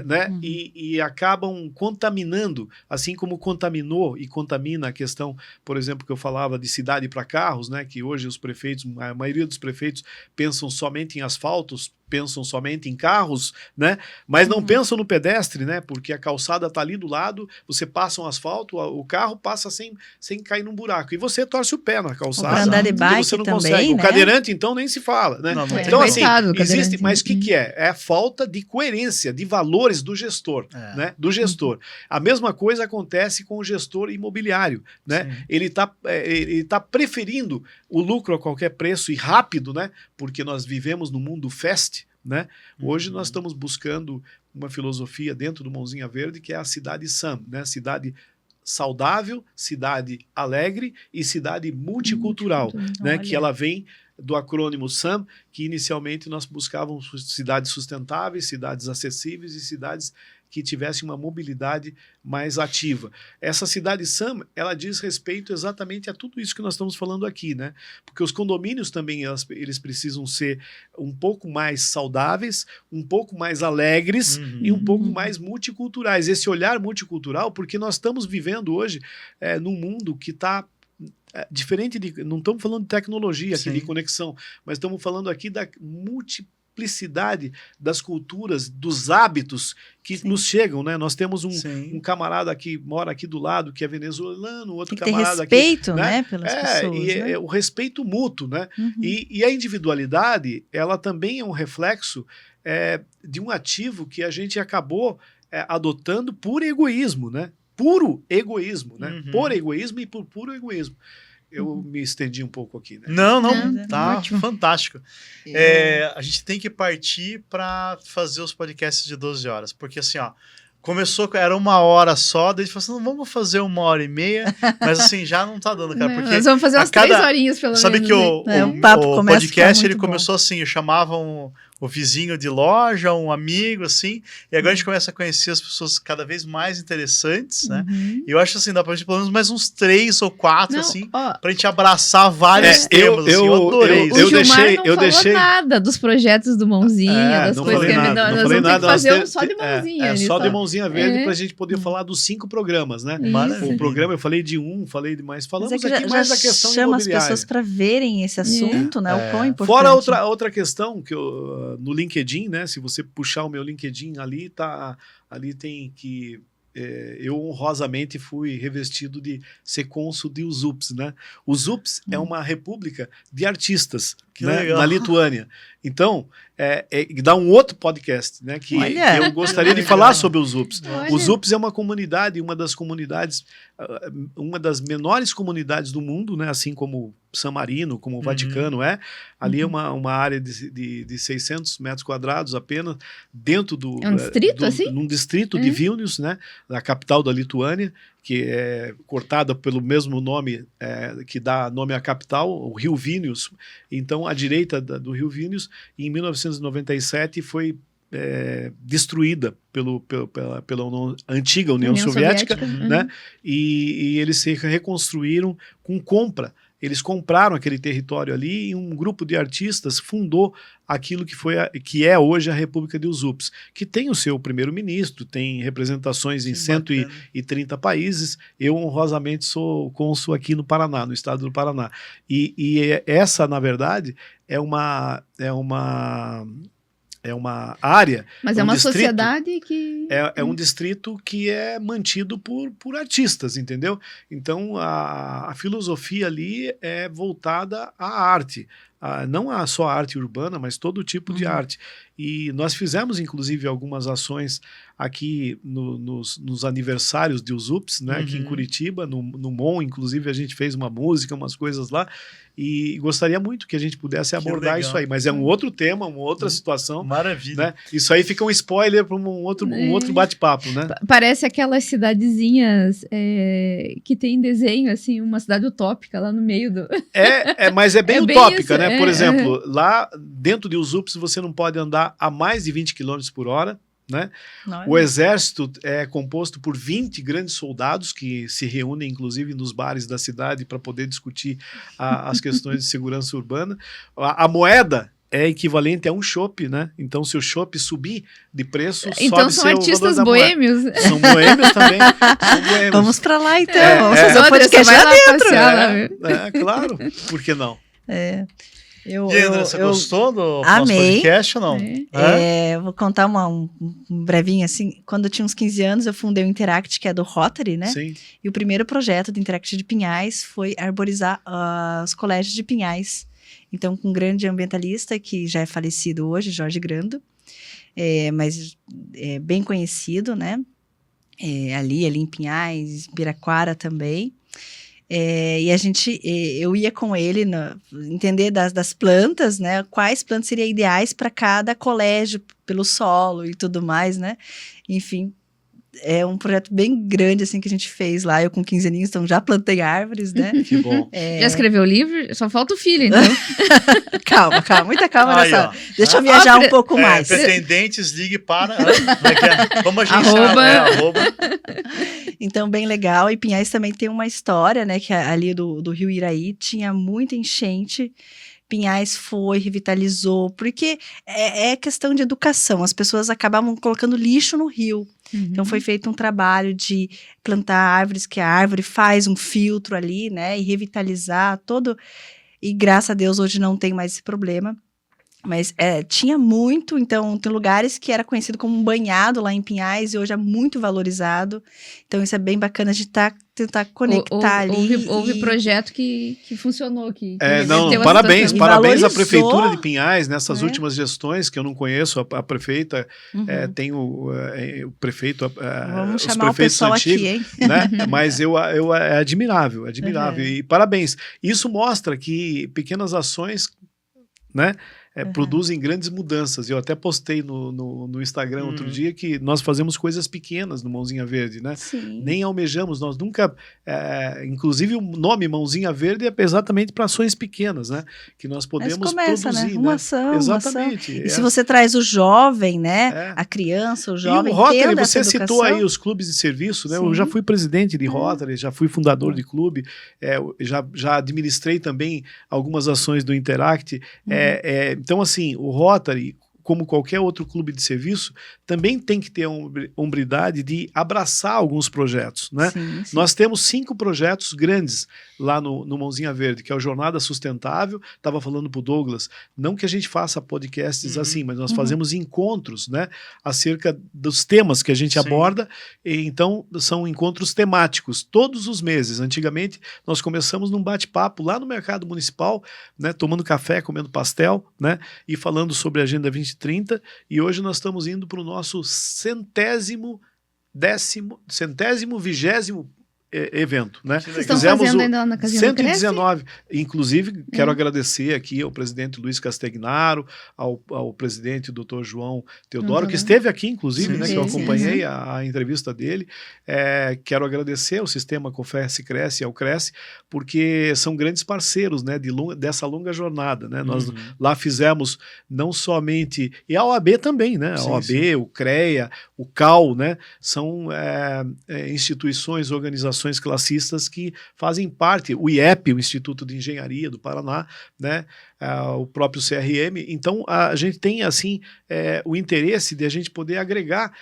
D: né? E acabam contaminando, assim como contaminou e contamina a questão, por exemplo, que eu falava de cidade para carros, né? Que hoje os prefeitos, a maioria dos prefeitos pensam somente em asfaltos pensam somente em carros, né? Mas não pensam no pedestre, né? Porque a calçada está ali do lado, você passa um asfalto, o carro passa sem cair num buraco. E você torce o pé na calçada.
B: Para andar de bike
D: você não
B: também,
D: consegue.
B: né?
D: O cadeirante, então, nem se fala, né? Então, assim, existe... Mas o que é? É a falta de coerência, de valores do gestor, né? Do gestor. A mesma coisa acontece com o gestor imobiliário, né? Ele tá preferindo o lucro a qualquer preço e rápido, né? Porque nós vivemos no mundo fast, né? Hoje nós estamos buscando uma filosofia dentro do Mãozinha Verde que é a cidade SAM, né? Cidade saudável, cidade alegre e cidade multicultural, né? Que ela vem do acrônimo SAM, que inicialmente nós buscávamos cidades sustentáveis, cidades acessíveis e cidades que tivessem uma mobilidade mais ativa. Essa cidade SAM, ela diz respeito exatamente a tudo isso que nós estamos falando aqui, né? Porque os condomínios também, eles precisam ser um pouco mais saudáveis, um pouco mais alegres e um pouco mais multiculturais. Esse olhar multicultural, porque nós estamos vivendo hoje num mundo que está diferente de... Não estamos falando de tecnologia aqui, de conexão, mas estamos falando aqui da multiplicidade das culturas, dos hábitos que nos chegam, né? Nós temos um camarada que mora aqui do lado, que é venezuelano, outro camarada aqui...
B: Tem que ter respeito, né? Pelas pessoas, né?
D: O respeito mútuo, né? E a individualidade, ela também é um reflexo de um ativo que a gente acabou adotando por egoísmo, né? Puro egoísmo, né? Por egoísmo e por puro egoísmo. Eu me estendi um pouco aqui, né?
C: Não, tá ótimo. Fantástico. A gente tem que partir para fazer os podcasts de 12 horas, porque assim, ó, começou, era 1 hora só, daí a gente falou assim, não, vamos fazer 1h30, mas assim, já não tá dando, cara, porque...
A: Nós vamos fazer umas 3 horinhas, pelo menos.
C: Sabe que o podcast, ele começou assim, eu chamava o vizinho de loja, um amigo, assim, e agora a gente começa a conhecer as pessoas cada vez mais interessantes, né? E eu acho assim, dá pra gente pelo menos mais uns 3 ou 4, assim, pra gente abraçar vários temas, assim, eu adorei.
A: O Gilmar não falou nada dos projetos do Mãozinha, das coisas que ele... Nós vamos ter que fazer só de Mãozinha.
D: Só de Mãozinha Verde pra gente poder falar dos 5 programas, né? O programa, eu falei de falei de mais, falamos aqui mais da questão imobiliária.
B: Chama as pessoas pra verem esse assunto, né? O quão importante.
D: Fora outra questão que no LinkedIn, né? Se você puxar o meu LinkedIn ali tem que eu honrosamente fui revestido de ser cônsul de USUPS, né? USUPS é uma república de artistas, né? Na Lituânia. Então, dá um outro podcast, né? Que eu gostaria de falar sobre os USUPS. Os USUPS é uma comunidade, uma das menores comunidades do mundo, né? Assim como San Marino, como o Vaticano Ali é uma área de 600 metros quadrados apenas, dentro do...
A: É um distrito, assim?
D: Num distrito de Vilnius, né? Da capital da Lituânia, que é cortada pelo mesmo nome que dá nome à capital, o Rio Vilnius. Então, à direita do Rio Vilnius, em 1997 foi destruída pela antiga União Soviética, né? E eles se reconstruíram com compra. Eles compraram aquele território ali e um grupo de artistas fundou aquilo que é hoje a República de USUPS, que tem o seu primeiro-ministro, tem representações em 130 países. Eu, honrosamente, sou cônsul aqui no Paraná, no estado do Paraná. E essa, na verdade, é uma área...
A: Mas é uma sociedade que...
D: É um distrito que é mantido por artistas, entendeu? Então, a filosofia ali é voltada à arte. Não só a arte urbana, mas todo tipo de arte. E nós fizemos, inclusive, algumas ações aqui nos aniversários de USUPS, né? Aqui em Curitiba, no MON, inclusive, a gente fez uma música, umas coisas lá. E gostaria muito que a gente pudesse abordar isso aí. Mas é um outro tema, uma outra situação.
C: Maravilha.
D: Né? Isso aí fica um spoiler para um outro bate-papo, né?
A: Parece aquelas cidadezinhas que tem desenho, assim, uma cidade utópica lá no meio do...
D: Mas é bem utópica, né? Por exemplo, lá dentro de USUPS você não pode andar a mais de 20 km por hora, né? O exército é composto por 20 grandes soldados que se reúnem, inclusive, nos bares da cidade para poder discutir as questões de segurança urbana. A moeda é equivalente a um chopp, né? Então, se o chopp subir de preço,
A: então são artistas boêmios.
D: São boêmios também. São boêmios.
B: Vamos para lá, então. Vamos fazer
A: um podcast lá dentro.
B: Lá
D: claro. Por que não?
C: E aí, André, você gostou do nosso podcast ou não?
B: Vou contar um brevinho, assim. Quando eu tinha uns 15 anos, eu fundei o Interact, que é do Rotary, né?
D: Sim.
B: E o primeiro projeto do Interact de Pinhais foi arborizar os colégios de Pinhais. Então, com um grande ambientalista, que já é falecido hoje, Jorge Grando, mas é bem conhecido, né? Ali em Pinhais, Piraquara também. E eu ia com ele entender das plantas, né? Quais plantas seriam ideais para cada colégio, pelo solo e tudo mais, né? Enfim, é um projeto bem grande, assim, que a gente fez lá. Eu com 15 aninhos, então já plantei árvores, né?
D: Que bom.
A: Já escreveu o livro? Só falta o filho, então.
B: Calma, muita calma nessa. Deixa eu viajar um pouco mais.
C: Pretendentes, ligue para... Vamos agenciar.
A: @.
B: Então, bem legal. E Pinhais também tem uma história, né? Que ali do Rio Iraí tinha muita enchente. Pinhais revitalizou, porque é questão de educação. As pessoas acabavam colocando lixo no rio. Uhum. Então, foi feito um trabalho de plantar árvores, que a árvore faz um filtro ali, né? E revitalizar todo... E, graças a Deus, hoje não tem mais esse problema. Mas tinha muito, então tem lugares que era conhecido como um banhado lá em Pinhais e hoje é muito valorizado. Então isso é bem bacana de tentar conectar ali.
A: Houve projeto que funcionou aqui.
D: Parabéns à Prefeitura de Pinhais nessas últimas gestões, que eu não conheço, a prefeita, tem o prefeito,
B: vamos
D: os
B: chamar
D: prefeitos
B: o pessoal
D: antigos,
B: aqui, hein?
D: Né? Mas é admirável. E parabéns. Isso mostra que pequenas ações, né? Produzem grandes mudanças. Eu até postei no Instagram outro dia que nós fazemos coisas pequenas no Mãozinha Verde, né?
B: Sim.
D: Nem almejamos, nós nunca... inclusive o nome Mãozinha Verde é exatamente para ações pequenas, né? Que nós podemos produzir.
B: Né? Uma ação,
D: exatamente.
B: Uma ação. E se você traz o jovem, né? A criança, o jovem,
D: e o Rotary,
B: você
D: citou aí os clubes de serviço, né?
B: Sim.
D: Eu já fui presidente de Rotary, já fui fundador de clube, já administrei também algumas ações do Interact. Então, assim, o Rotary, como qualquer outro clube de serviço, também tem que ter a hombridade de abraçar alguns projetos, né?
B: Sim.
D: Nós temos 5 projetos grandes lá no Mãozinha Verde, que é o Jornada Sustentável. Estava falando para o Douglas, não que a gente faça podcasts assim, mas nós fazemos encontros, né, acerca dos temas que a gente aborda. E, então, são encontros temáticos, todos os meses. Antigamente, nós começamos num bate-papo lá no Mercado Municipal, né, tomando café, comendo pastel, né, e falando sobre a Agenda 2030, e hoje nós estamos indo para o nosso 120º evento, né?
A: Vocês estão fazendo ainda lá na casinha
D: 119. Inclusive, quero agradecer aqui ao presidente Luiz Castegnaro, ao presidente Dr. João Teodoro, que esteve aqui, inclusive, né? Que eu acompanhei a entrevista dele. Quero agradecer ao Sistema Cofesse-Cresce e ao Cresce, porque são grandes parceiros, né? Dessa longa jornada, né? Nós lá fizemos não somente... E a OAB também, né? A OAB, o CREA, o CAL, né? São instituições, organizações classistas que fazem parte, o IEP, o Instituto de Engenharia do Paraná, né, o próprio CRM. Então, a gente tem, assim, o interesse de a gente poder agregar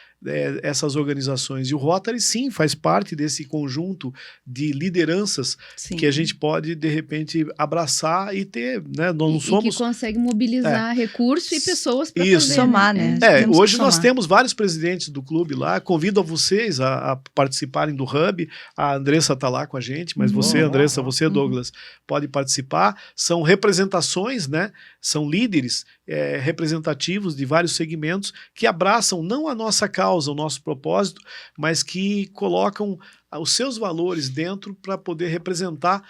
D: essas organizações. E o Rotary, sim, faz parte desse conjunto de lideranças que a gente pode, de repente, abraçar e ter, né? Nós não somos...
A: E que consegue mobilizar recursos e pessoas para fazer.
B: Somar, né?
D: Hoje nós temos vários presidentes do clube lá. Convido a vocês a participarem do Hub. A Andressa está lá com a gente, mas você, Andressa, você, Douglas, pode participar. São representações, né? São líderes representativos de vários segmentos que abraçam não a nossa causa, o nosso propósito, mas que colocam os seus valores dentro para poder representar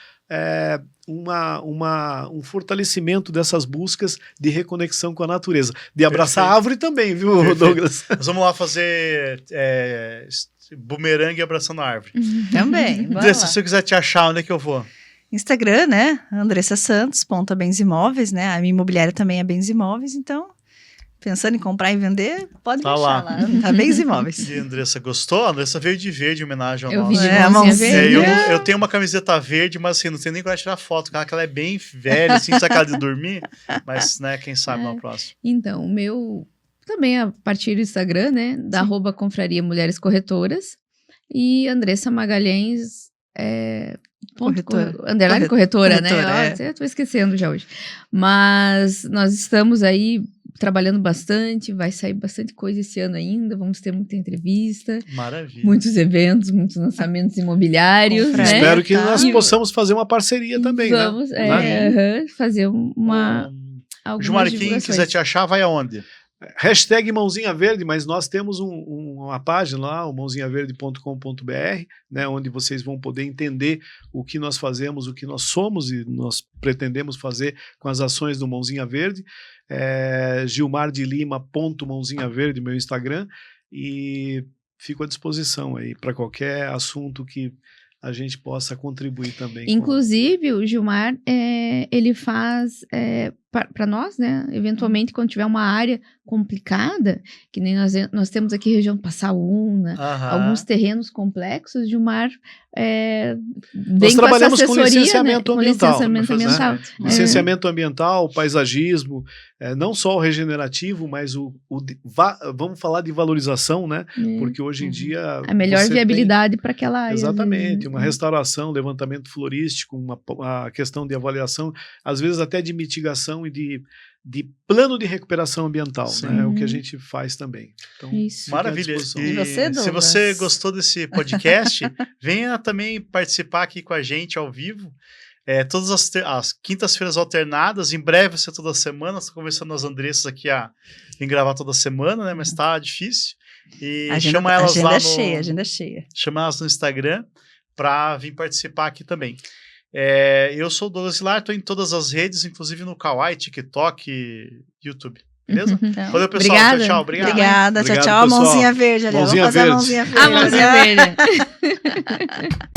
D: um fortalecimento dessas buscas de reconexão com a natureza. De abraçar a árvore também, viu, Douglas?
C: Nós vamos lá fazer bumerangue abraçando a árvore.
B: Também.
C: Se eu quiser te achar, onde é que eu vou?
B: Instagram, né? Andressa Santos, @Bens Imóveis, né? A minha imobiliária também é Bens Imóveis, então, pensando em comprar e vender, pode deixar lá. Tá Bens Imóveis.
C: E a Andressa gostou? A Andressa veio de verde em homenagem ao
A: nosso.
C: Eu vi
A: a mãozinha verde.
C: Eu tenho uma camiseta verde, mas assim, não tenho nem como tirar foto, porque ela é bem velha, assim, sacada de dormir, mas, né, quem sabe no próximo.
A: Então, o meu também a partir do Instagram, né, da @Confraria Mulheres Corretoras, e Andressa Magalhães, Underline corretora, né? Eu tô esquecendo já hoje. Mas nós estamos aí trabalhando bastante, vai sair bastante coisa esse ano ainda, vamos ter muita entrevista.
C: Maravilha.
A: Muitos eventos, muitos lançamentos imobiliários, né?
D: Espero que nós possamos fazer uma parceria também,
A: vamos,
D: né?
A: Fazer uma...
C: Gilmar, quem quiser te achar, vai aonde?
D: Hashtag Mãozinha Verde, mas nós temos uma página lá, o mãozinhaverde.com.br, né, onde vocês vão poder entender o que nós fazemos, o que nós somos e nós pretendemos fazer com as ações do Mãozinha Verde. Gilmar_de_Lima.Mãozinha Verde, meu Instagram, e fico à disposição aí para qualquer assunto que a gente possa contribuir também.
A: Inclusive, o Gilmar, ele faz para nós, né? Eventualmente, quando tiver uma área complicada, que nem nós temos aqui região Passaúna, alguns terrenos complexos, Gilmar
D: nós trabalhamos com licenciamento,
A: né?
D: ambiental.
A: Licenciamento ambiental.
D: Licenciamento ambiental, paisagismo, não só o regenerativo, mas vamos falar de valorização, né? Porque hoje em dia...
A: A melhor viabilidade para aquela área.
D: Exatamente, uma restauração, levantamento florístico, a questão de avaliação, às vezes até de mitigação e de plano de recuperação ambiental, né? É o que a gente faz também. Então,
C: maravilha.
B: E você,
C: se você gostou desse podcast, venha também participar aqui com a gente ao vivo. Todas as quintas-feiras alternadas, em breve vai ser toda semana. Estou conversando as Andressas aqui em gravar toda semana, né? Mas tá difícil. E chama elas lá no...
B: Agenda cheia.
C: Chama elas no Instagram para vir participar aqui também. Eu sou o Douglas Vilar, estou em todas as redes, inclusive no Kawaii, TikTok e YouTube. Beleza? Valeu, pessoal.
A: Obrigada.
C: Tchau.
B: Obrigada. Tchau. Mãozinha verde, ali.
D: Mãozinha
B: Vamos fazer
D: verde.
B: a mãozinha verde.
A: A mãozinha verde.